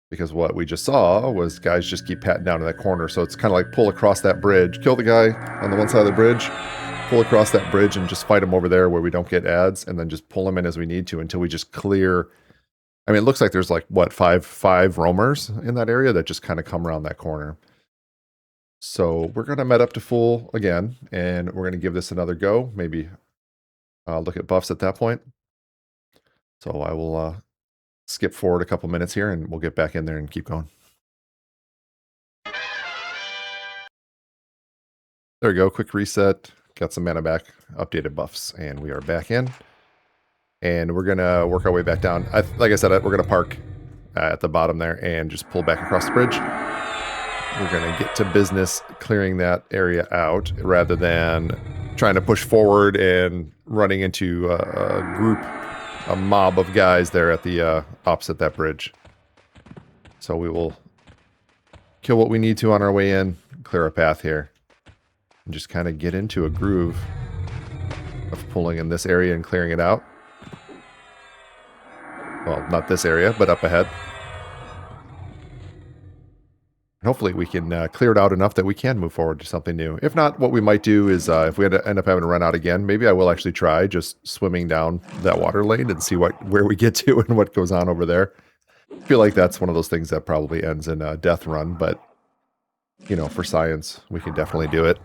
Because what we just saw was guys just keep patting down to that corner. So it's kind of like pull across that bridge, kill the guy on the one side of the bridge, pull across that bridge and just fight him over there where we don't get ads, and then just pull him in as we need to until we just clear. I mean, it looks like there's like, what, five roamers in that area that just kind of come around that corner. So we're going to met up to full again, and we're going to give this another go. Maybe look at buffs at that point. So I will skip forward a couple minutes here, and we'll get back in there and keep going. There we go. Quick reset. Got some mana back. Updated buffs, and we are back in. And we're going to work our way back down. Like I said, we're going to park at the bottom there and just pull back across the bridge. We're going to get to business clearing that area out rather than trying to push forward and running into a mob of guys there at the opposite that bridge. So we will kill what we need to on our way in, clear a path here, and just kind of get into a groove of pulling in this area and clearing it out. Well, not this area, but up ahead. And hopefully we can clear it out enough that we can move forward to something new. If not, what we might do is, if we end up having to run out again, maybe I will actually try just swimming down that water lane and see where we get to and what goes on over there. I feel like that's one of those things that probably ends in a death run, but, you know, for science, we can definitely do it.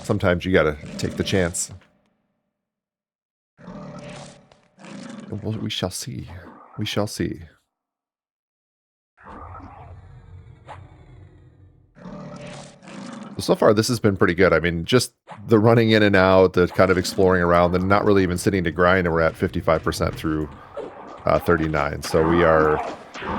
Sometimes you gotta take the chance. Well, we shall see. We shall see. So far, this has been pretty good. I mean, just the running in and out, the kind of exploring around, and not really even sitting to grind, and we're at 55% through 39. So we are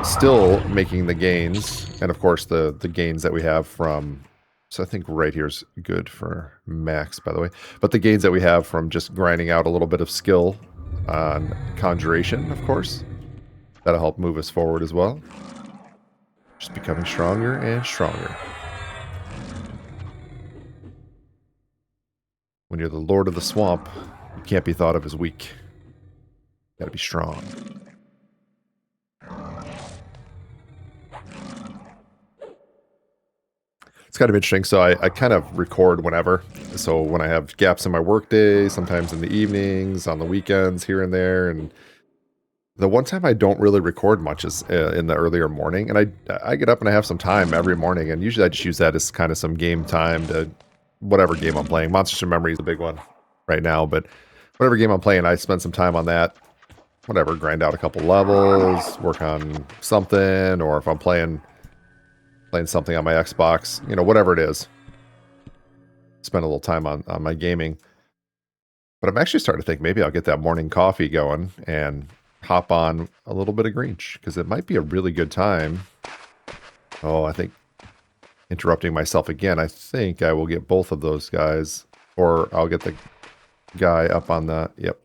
still making the gains, and of course, the gains that we have from... So I think right here is good for max, by the way. But the gains that we have from just grinding out a little bit of skill on conjuration, of course. That'll help move us forward as well. Just becoming stronger and stronger. When you're the Lord of the Swamp, you can't be thought of as weak. You gotta be strong. It's kind of interesting. So I kind of record whenever. So when I have gaps in my workday, sometimes in the evenings, on the weekends, here and there. And The one time I don't really record much is in the earlier morning, and I get up and I have some time every morning, and usually I just use that as kind of some game time to whatever game I'm playing. Monsters of Memory is a big one right now, but whatever game I'm playing, I spend some time on that. Whatever, grind out a couple levels, work on something, or if I'm playing something on my Xbox, you know, whatever it is. Spend a little time on my gaming. But I'm actually starting to think maybe I'll get that morning coffee going and hop on a little bit of Greench, because it might be a really good time. Oh, I think interrupting myself again. I think I will get both of those guys, or I'll get the guy up on the, yep.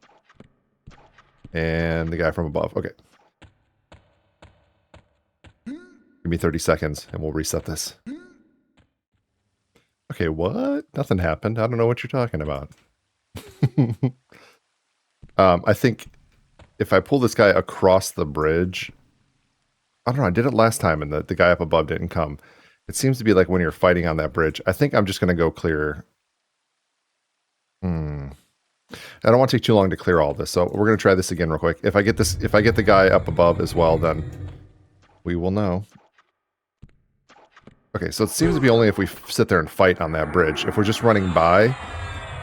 And the guy from above. Okay. Give me 30 seconds and we'll reset this. Okay, what? Nothing happened. I don't know what you're talking about. I think if I pull this guy across the bridge, I don't know, I did it last time and the guy up above didn't come. It seems to be like when you're fighting on that bridge. I think I'm just going to go clear. I don't want to take too long to clear all this, so we're going to try this again real quick. If I get the guy up above as well, then we will know. Okay, so it seems to be only if we sit there and fight on that bridge. If we're just running by,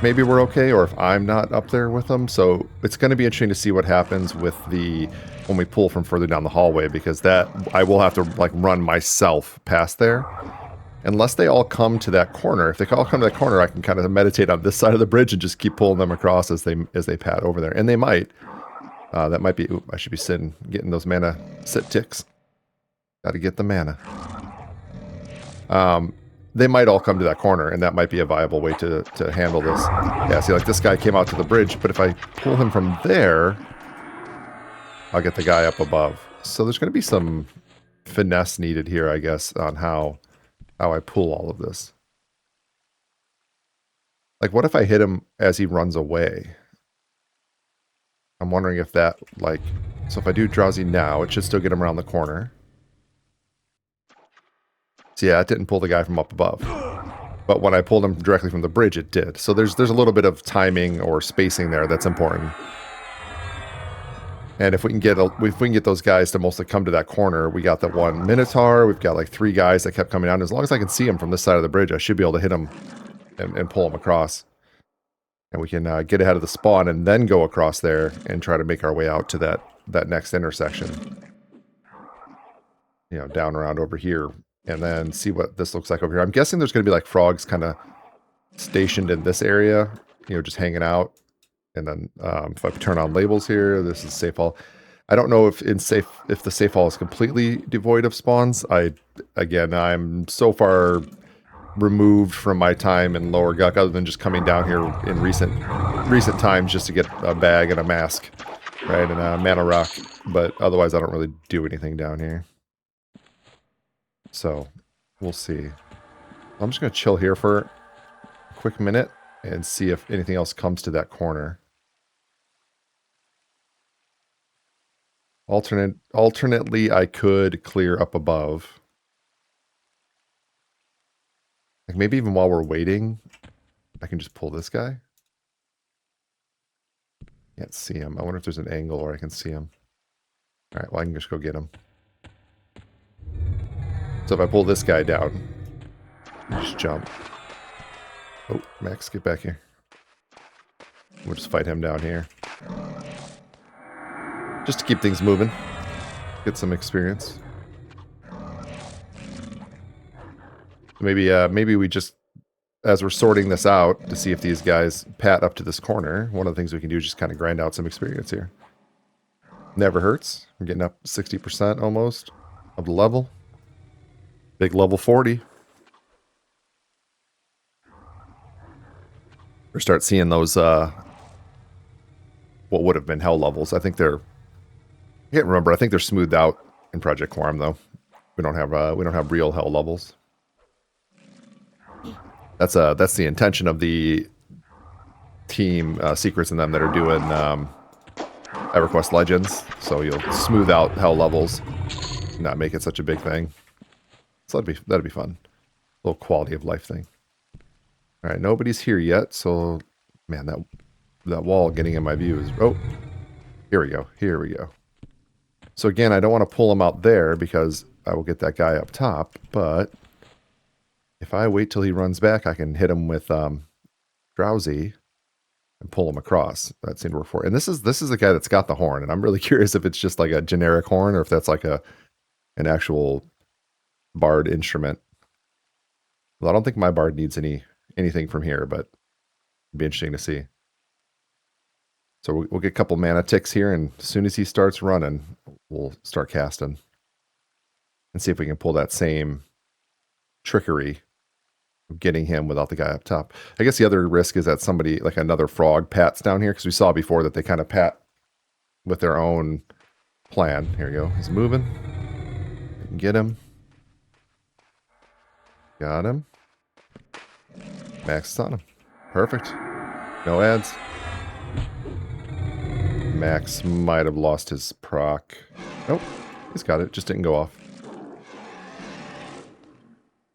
maybe we're okay, or if I'm not up there with them. So it's going to be interesting to see what happens with when we pull from further down the hallway, because that I will have to like run myself past there. Unless they all come to that corner. If they all come to that corner, I can kind of meditate on this side of the bridge and just keep pulling them across as they pad over there. And they might. That might be... Ooh, I should be getting those mana sit ticks. Got to get the mana. They might all come to that corner, and that might be a viable way to handle this. Yeah, see, like this guy came out to the bridge, but if I pull him from there, I'll get the guy up above. So there's going to be some finesse needed here, I guess, on how I pull all of this. Like, what if I hit him as he runs away? I'm wondering if that, like... So if I do Drowsy now, it should still get him around the corner. So yeah, it didn't pull the guy from up above. But when I pulled him directly from the bridge, it did. So there's a little bit of timing or spacing there that's important. And if we can get those guys to mostly come to that corner, we got that one Minotaur. We've got like 3 guys that kept coming down. As long as I can see them from this side of the bridge, I should be able to hit them and pull them across. And we can get ahead of the spawn and then go across there and try to make our way out to that next intersection. You know, down around over here. And then see what this looks like over here. I'm guessing there's going to be like frogs kind of stationed in this area. You know, just hanging out. And then if I turn on labels here, this is safe hall. I don't know if the safe hall is completely devoid of spawns. I'm so far removed from my time in Lower Guk, other than just coming down here in recent times just to get a bag and a mask, right, and a mana rock. But otherwise, I don't really do anything down here. So we'll see. I'm just gonna chill here for a quick minute and see if anything else comes to that corner. Alternately, I could clear up above. Like maybe even while we're waiting, I can just pull this guy. Can't see him. I wonder if there's an angle where I can see him. All right, well, I can just go get him. So if I pull this guy down, just jump. Oh, Max, get back here. We'll just fight him down here. Just to keep things moving. Get some experience. Maybe we just, as we're sorting this out to see if these guys pat up to this corner, one of the things we can do is just kind of grind out some experience here. Never hurts. We're getting up 60% almost of the level. Big level 40. Or start seeing those what would have been hell levels. I think they're, I can't remember. I think they're smoothed out in Project Quarm though. We don't have real hell levels. That's the intention of the team secrets in them that are doing Everquest Legends. So you'll smooth out hell levels, not make it such a big thing. So that'd be fun. A little quality of life thing. All right, nobody's here yet. So, man, that wall getting in my view is... Oh, here we go. Here we go. So again, I don't want to pull him out there because I will get that guy up top, but if I wait till he runs back, I can hit him with Drowsy and pull him across. That seemed to work for. And this is the guy that's got the horn, and I'm really curious if it's just like a generic horn or if that's like an actual bard instrument. Well, I don't think my bard needs anything from here, but it'd be interesting to see. So we'll get a couple mana ticks here, and as soon as he starts running, we'll start casting and see if we can pull that same trickery of getting him without the guy up top. I guess the other risk is that somebody, like another frog, pats down here, because we saw before that they kind of pat with their own plan. Here we go. He's moving. Get him. Got him. Max on him. Perfect. No ads. Max might have lost his proc. Nope. He's got it. Just didn't go off.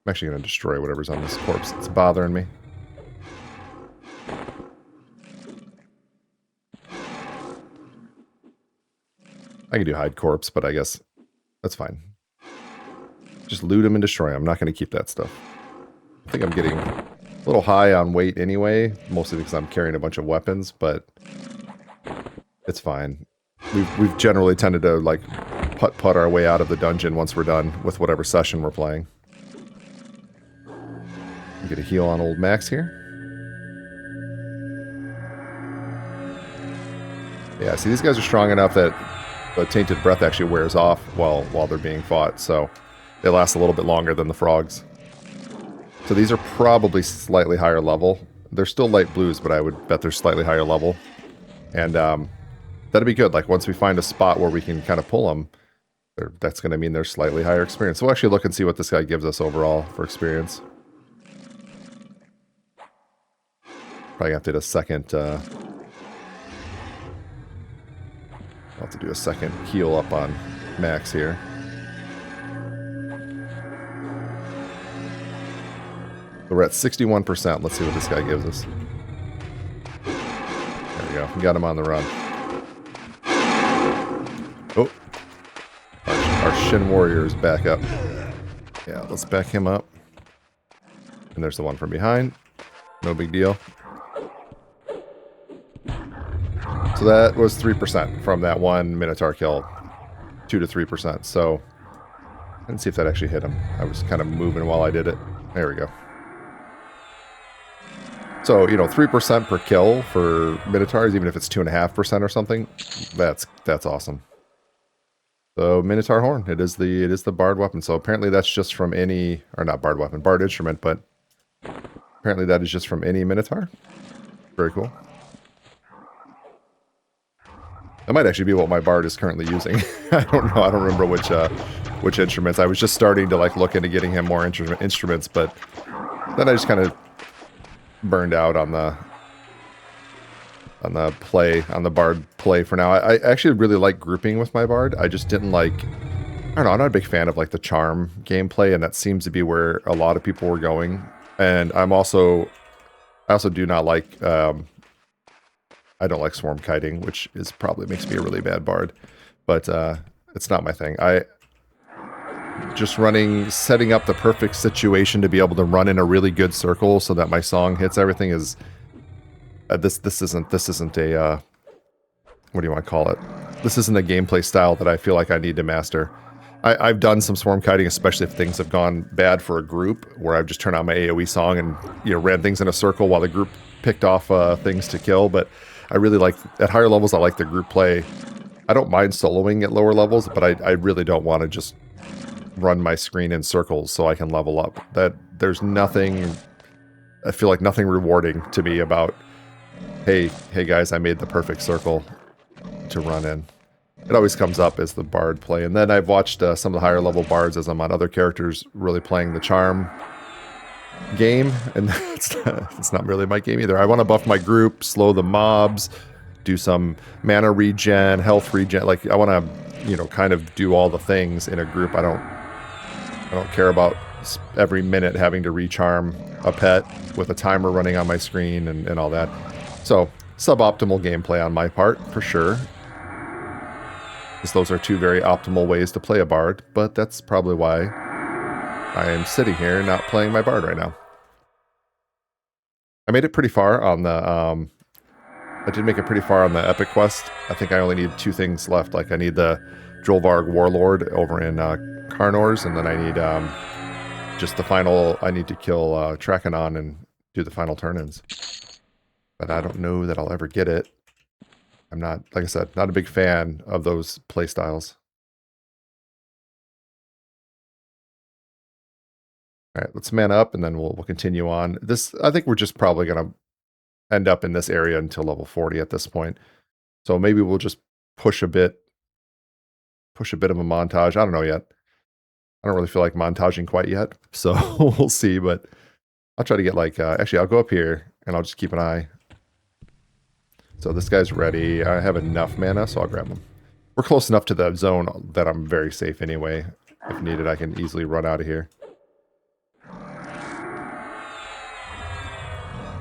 I'm actually going to destroy whatever's on this corpse. It's bothering me. I can do hide corpse, but I guess that's fine. Just loot him and destroy him. I'm not going to keep that stuff. I think I'm getting a little high on weight anyway, mostly because I'm carrying a bunch of weapons, but it's fine. We've generally tended to like putt our way out of the dungeon once we're done with whatever session we're playing. Get a heal on old Max here. Yeah, see, these guys are strong enough that the Tainted Breath actually wears off while they're being fought, so they last a little bit longer than the frogs. So these are probably slightly higher level. They're still light blues, but I would bet they're slightly higher level. And that'd be good. Like, once we find a spot where we can kind of pull them, that's going to mean they're slightly higher experience. So we'll actually look and see what this guy gives us overall for experience. Probably have to do a second... I'll have to do a second heal up on Max here. So we're at 61%. Let's see what this guy gives us. There we go. We got him on the run. Oh. Our Shin Warrior is back up. Yeah, let's back him up. And there's the one from behind. No big deal. So that was 3% from that one Minotaur kill. 2 to 3%. So, let's see if that actually hit him. I was kind of moving while I did it. There we go. So, 3% per kill for Minotaurs, even if it's 2.5% or something, that's awesome. So, Minotaur Horn, it is the Bard weapon. So apparently that's just from any, or not Bard weapon, Bard instrument, but apparently that is just from any Minotaur. Very cool. That might actually be what my bard is currently using. I don't know. I don't remember which instruments. I was just starting to like look into getting him more instruments, but then I just kind of burned out on the bard play for now. I actually really like grouping with my bard. I just didn't like. I don't know. I'm not a big fan of like the charm gameplay, and that seems to be where a lot of people were going. And I also do not like. I don't like swarm kiting, which is probably makes me a really bad bard, but it's not my thing. Just setting up the perfect situation to be able to run in a really good circle so that my song hits everything is this isn't a what do you want to call it? This isn't a gameplay style that I feel like I need to master. I've done some swarm kiting, especially if things have gone bad for a group, where I've just turned on my AoE song and ran things in a circle while the group picked off things to kill, but I really like, at higher levels, I like the group play. I don't mind soloing at lower levels, but I really don't want to just run my screen in circles so I can level up. There's nothing, I feel like nothing rewarding to me about, hey guys, I made the perfect circle to run in. It always comes up as the bard play. And then I've watched some of the higher level bards as I'm on other characters really playing the charm game, and it's not really my game either. I want to buff my group, slow the mobs, do some mana regen, health regen. Like, I want to, kind of do all the things in a group. I don't care about every minute having to recharm a pet with a timer running on my screen and all that. So, suboptimal gameplay on my part, for sure. because those are two very optimal ways to play a bard, but that's probably why I am sitting here not playing my bard right now. I made it pretty far on the, I did make it pretty far on the epic quest. I think I only need 2 things left. Like I need the Drolvarg Warlord over in Karnors, and then I need just the final, I need to kill Trakanon and do the final turn-ins. But I don't know that I'll ever get it. I'm not, like I said, not a big fan of those playstyles. All right, let's man up, and then we'll continue on. This, I think we're just probably going to end up in this area until level 40 at this point. So maybe we'll just push a bit of a montage. I don't know yet. I don't really feel like montaging quite yet, so we'll see. But I'll try to get like, actually, I'll go up here, and I'll just keep an eye. So this guy's ready. I have enough mana, so I'll grab him. We're close enough to the zone that I'm very safe anyway. If needed, I can easily run out of here.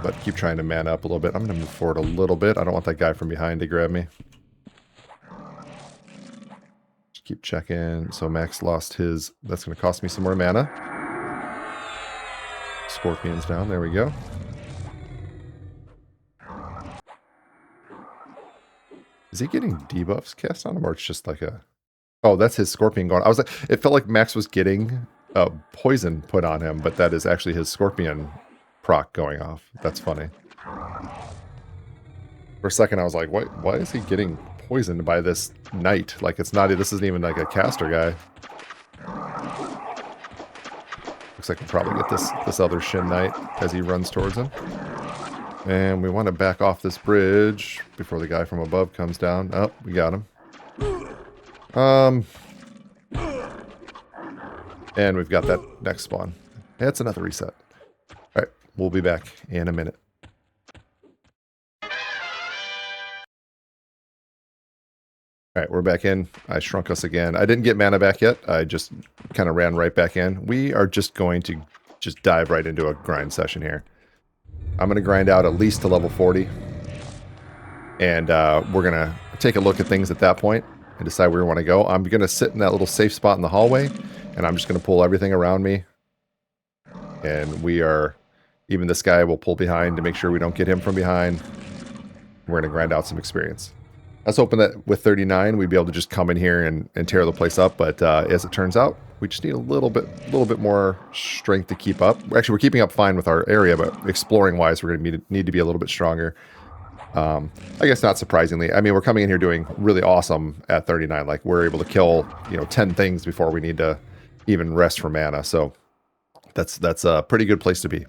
But keep trying to man up a little bit. I'm going to move forward a little bit. I don't want that guy from behind to grab me. Just keep checking. So Max lost his... That's going to cost me some more mana. Scorpion's down. There we go. Is he getting debuffs cast on him, or it's just like a... Oh, that's his Scorpion going. I was like... It felt like Max was getting poison put on him, but that is actually his Scorpion proc going off. That's funny. For a second, I was like, why is he getting poisoned by this knight? Like, it's not... This isn't even like a caster guy. Looks like we'll probably get this other Shin Knight as he runs towards him. And we want to back off this bridge before the guy from above comes down. Oh, we got him. And we've got that next spawn. That's another reset. Alright, we'll be back in a minute. Alright, we're back in. I shrunk us again. I didn't get mana back yet. I just kind of ran right back in. We are just going to just dive right into a grind session here. I'm going to grind out at least to level 40. And we're going to take a look at things at that point and decide where we want to go. I'm going to sit in that little safe spot in the hallway, and I'm just going to pull everything around me. And we are... Even this guy will pull behind to make sure we don't get him from behind. We're going to grind out some experience. I was hoping that with 39, we'd be able to just come in here and tear the place up, but as it turns out, we just need a little bit more strength to keep up. Actually, we're keeping up fine with our area, but exploring-wise, we're going to need to be a little bit stronger. I guess not surprisingly. I mean, we're coming in here doing really awesome at 39. Like, we're able to kill, 10 things before we need to even rest for mana. So that's a pretty good place to be.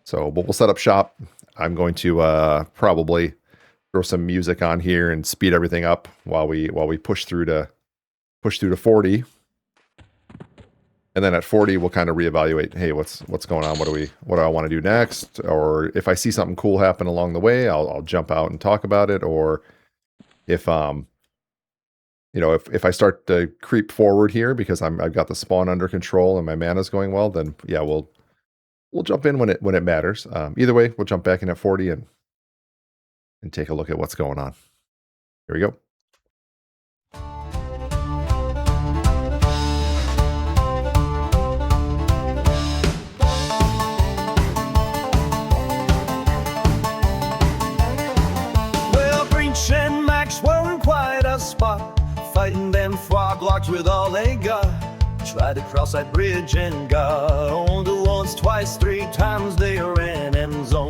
So we'll set up shop. I'm going to probably throw some music on here and speed everything up while we push through to 40. And then at 40, we'll kind of reevaluate, hey, what's going on? What do I want to do next? Or if I see something cool happen along the way, I'll jump out and talk about it. Or if if I start to creep forward here because I've got the spawn under control and my mana's going well, then yeah, we'll jump in when it matters. Either way, we'll jump back in at 40 and take a look at what's going on. Here we go. Well, Greench and Max were in quite a spot, fighting them froglocks with all they got. Tried to cross that bridge and got on to once, twice, 3 times they ran end zone.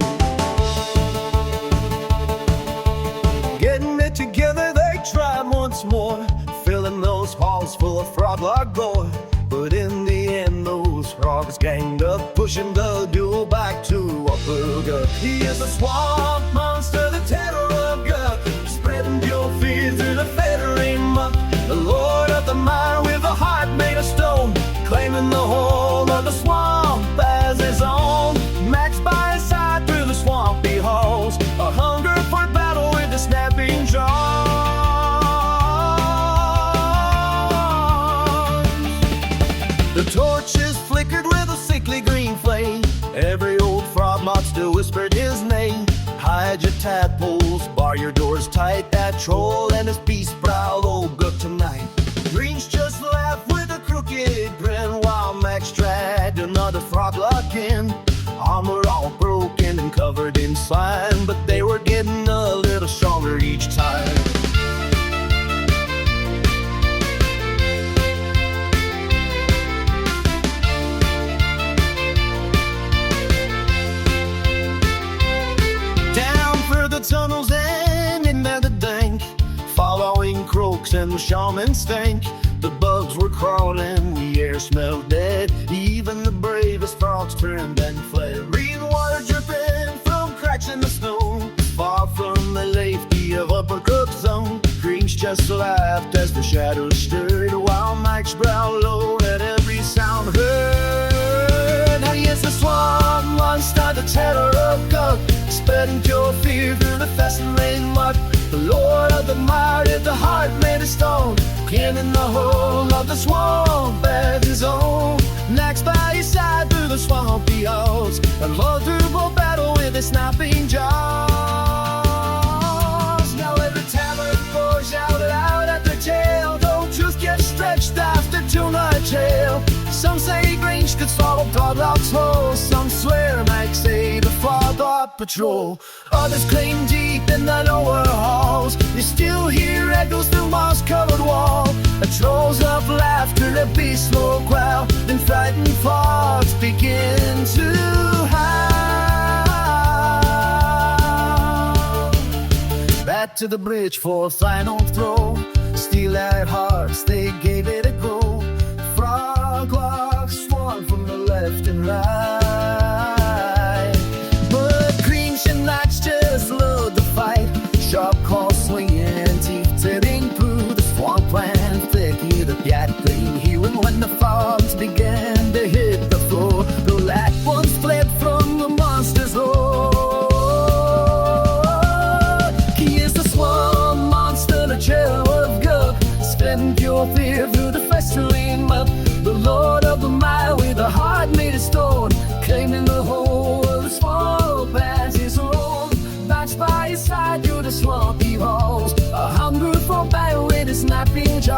Getting it together, they tried once more, filling those halls full of frog-like gore. But in the end, those frogs ganged up, pushing the duel back to Lower Guk. He is the swamp monster, the terror of Guk, spreading your fear through the feathering muck. The lord of the mire with a heart made of stone, claiming the whole of the swamp as his own. Max by his side through the swampy halls, a hunger for battle with the snapping jaws. The torches flickered with a sickly green flame. Every old frog moth still whispered his name. Hide your tadpoles, bar your doors tight. That troll and his beast prowl Lower Guk tonight. skin. Armor all broken and covered in slime, but they were getting a little stronger each time. Down through the tunnels and into the dank, following croaks and the shaman stank. The bugs were crawling, the air smelled dead. Even the bravest frogs turned and fled. Green water dripping from cracks in the snow, far from the safety of Upper Guk zone. Greench just laughed as the shadows stirred, while Mike's brow lowered at every sound heard. Now he is the swamp monster, the terror of Guk, spreading pure fear through the fascinating muck. The Lord of the mighty, the heart made of stone, king in the whole of the swamp as his own. Next by his side through the swampy halls, a multiple battle with his snapping jaws. Now every tavern pours out loud at the jail. Don't just get stretched after two-night jail. Some say Greench could swallow Doglock's whole. Some swear Mike say the Frog Dog Patrol. Others claim deep in the lower halls they still hear echoes through moss-covered wall. A trolls of laughter, a Beastlord growl, then frightened frogs begin to howl. Back to the bridge for a final throw. Steel-eyed hearts, they gave it a go. Frog locks swarm from the left and right, but Greench and Knights just loved the fight. Sharp claws swinging, teeth tearing through the swampland thick. Hear the gatling hearing when the frogs began to hit the floor. The black ones fled from the monster's lord. He is the swamp monster, the terror of Guk, spreading pure fear through the festering muck. The Lord of the mile with a heart made of stone, claiming the whole of the swamp as his own. Matched by his side through the swampy halls, a hunger for battle with his snapping jaws.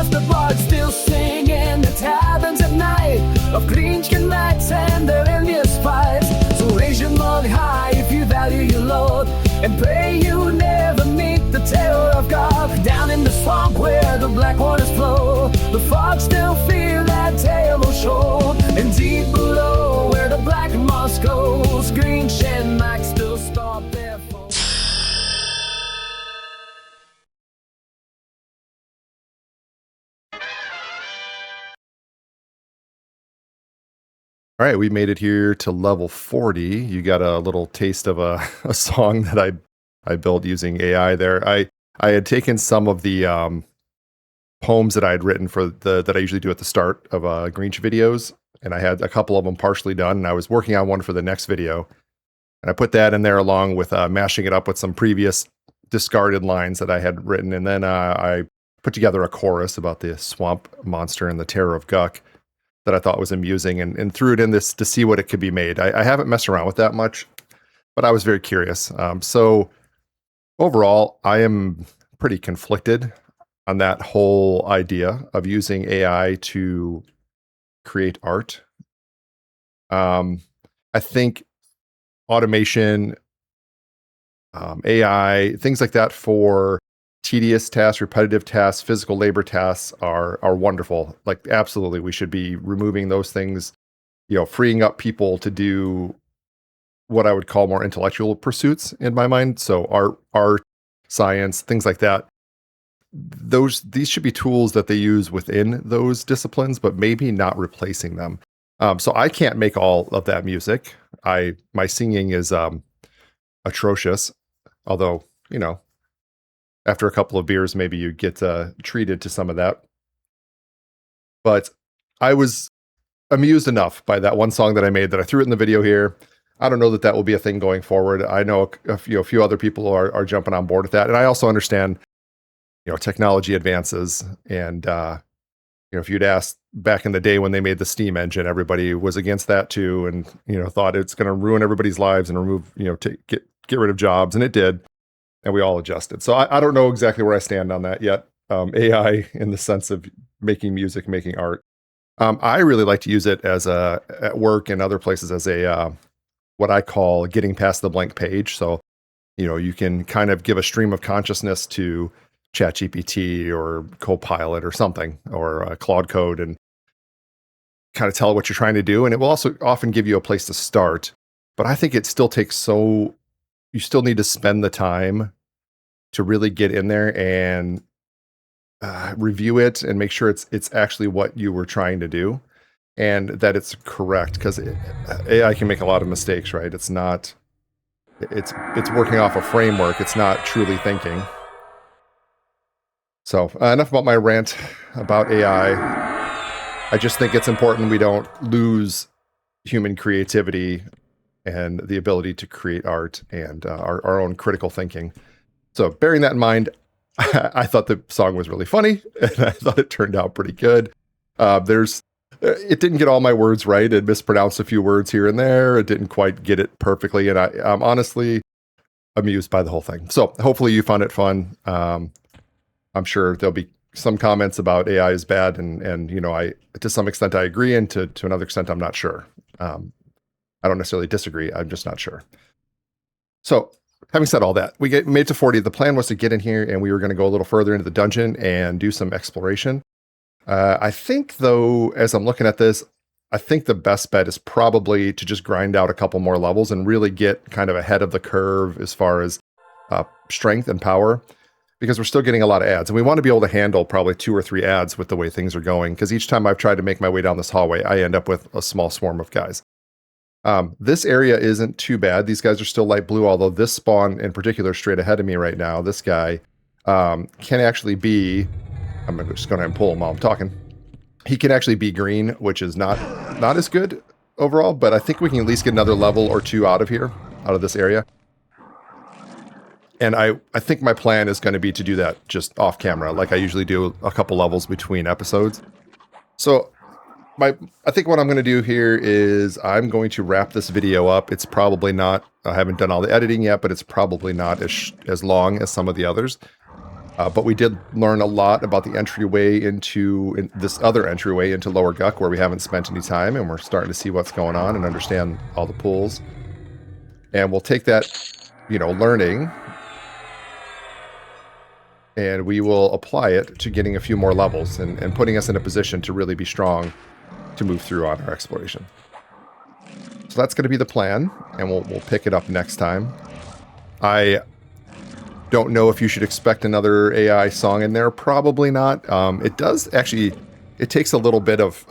The bards still sing in the taverns at night of Greench and Knights and their envious fights. So raise your money high if you value your Lord, and pray you never meet the terror of God. Down in the swamp where the black waters flow, the frogs still feel that terrible shoal. And deep below where the black moss goes, Greench and Mike still stop their fall. All right, we made it here to level 40. You got a little taste of a song that I built using AI there. I had taken some of the poems that I had written for that I usually do at the start of Greench videos, and I had a couple of them partially done, and I was working on one for the next video. And I put that in there along with mashing it up with some previous discarded lines that I had written, and then I put together a chorus about the swamp monster and the terror of Guk that I thought was amusing, and threw it in this to see what it could be made. I haven't messed around with that much, but I was very curious. So overall, I am pretty conflicted on that whole idea of using AI to create art. I think automation, AI, things like that for tedious tasks, repetitive tasks, physical labor tasks are wonderful. Like, absolutely, we should be removing those things, freeing up people to do what I would call more intellectual pursuits in my mind. So art, science, things like that. These should be tools that they use within those disciplines, but maybe not replacing them. So I can't make all of that music. My singing is atrocious, although, after a couple of beers, maybe you get treated to some of that. But I was amused enough by that one song that I made that I threw it in the video here. I don't know that will be a thing going forward. I know a few other people are jumping on board with that. And I also understand, technology advances. And, if you'd asked back in the day when they made the steam engine, everybody was against that too. And, thought it's going to ruin everybody's lives and remove, get rid of jobs. And it did. And we all adjusted. So I don't know exactly where I stand on that yet. AI in the sense of making music, making art. I really like to use it as at work and other places as a what I call getting past the blank page. So, you can kind of give a stream of consciousness to ChatGPT or Copilot or something, or Claude Code, and kind of tell it what you're trying to do. And it will also often give you a place to start. But I think it still takes you still need to spend the time to really get in there and review it and make sure it's actually what you were trying to do and that it's correct, because AI can make a lot of mistakes, right? It's working off a framework. It's not truly thinking. So enough about my rant about AI. I just think it's important we don't lose human creativity and the ability to create art and our own critical thinking. So bearing that in mind, I thought the song was really funny, and I thought it turned out pretty good. It didn't get all my words right. It mispronounced a few words here and there. It didn't quite get it perfectly, and I'm honestly amused by the whole thing. So hopefully you found it fun. I'm sure there'll be some comments about AI is bad, and I to some extent I agree, and to another extent I'm not sure. I don't necessarily disagree. I'm just not sure. So, having said all that, we made it to 40. The plan was to get in here, and we were going to go a little further into the dungeon and do some exploration. I think, though, as I'm looking at this, I think the best bet is probably to just grind out a couple more levels and really get kind of ahead of the curve as far as strength and power, because we're still getting a lot of ads. And we want to be able to handle probably 2 or 3 ads with the way things are going, because each time I've tried to make my way down this hallway, I end up with a small swarm of guys. This area isn't too bad. These guys are still light blue, although this spawn in particular straight ahead of me right now, this guy can actually be, I'm just going to pull him while I'm talking. He can actually be green, which is not as good overall, but I think we can at least get another level or 2 out of here, out of this area. And I think my plan is going to be to do that just off camera, like I usually do a couple levels between episodes. So I think what I'm going to do here is I'm going to wrap this video up. It's probably not, I haven't done all the editing yet, but it's probably not as long as some of the others. But we did learn a lot about the entryway into this other entryway into Lower Guk, where we haven't spent any time, and we're starting to see what's going on and understand all the pools. And we'll take that, learning, and we will apply it to getting a few more levels and putting us in a position to really be strong to move through on our exploration. So that's going to be the plan, and we'll pick it up next time. I don't know if you should expect another AI song in there. Probably not. It does actually, it takes a little bit of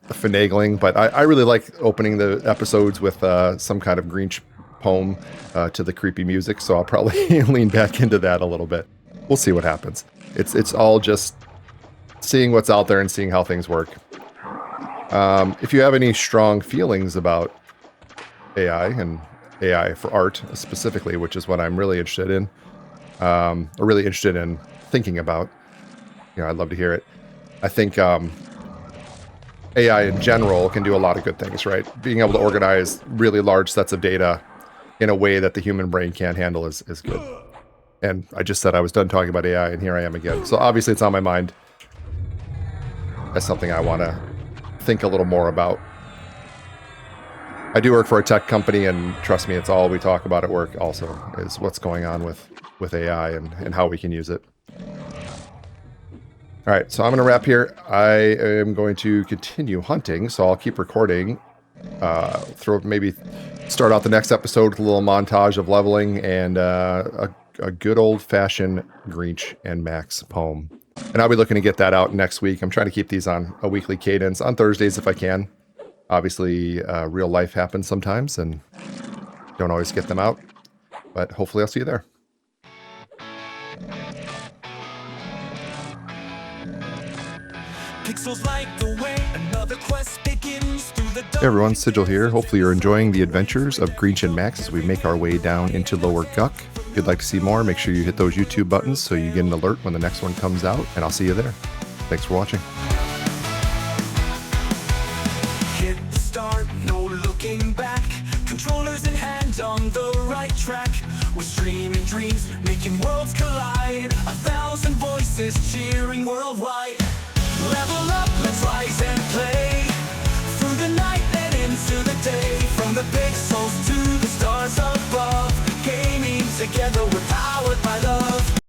finagling, but I really like opening the episodes with some kind of Greench poem to the creepy music, so I'll probably lean back into that a little bit. We'll see what happens. It's all just seeing what's out there and seeing how things work. If you have any strong feelings about AI and AI for art specifically, which is what I'm really interested in, or really interested in thinking about, I'd love to hear it. I think AI in general can do a lot of good things, right? Being able to organize really large sets of data in a way that the human brain can't handle is good. And I just said I was done talking about AI, and here I am again. So obviously it's on my mind. That's something I want to think a little more about. I do work for a tech company, and trust me, it's all we talk about at work also, is what's going on with AI and how we can use it. All right, so I'm going to wrap here. I am going to continue hunting, so I'll keep recording. Maybe start out the next episode with a little montage of leveling and a good old-fashioned Greench and Max poem. And I'll be looking to get that out next week. I'm trying to keep these on a weekly cadence, on Thursdays if I can. Obviously, real life happens sometimes, and don't always get them out. But hopefully I'll see you there. Pixels light the way, another quest begins through the Hey everyone, Sigil here. Hopefully you're enjoying the adventures of Greench and Max as we make our way down into Lower Guk. If you'd like to see more, make sure you hit those YouTube buttons so you get an alert when the next one comes out, and I'll see you there. Thanks for watching. Hit the start, no looking back. Controllers in hand on the right track. We're streaming dreams, making worlds collide. 1,000 voices cheering worldwide.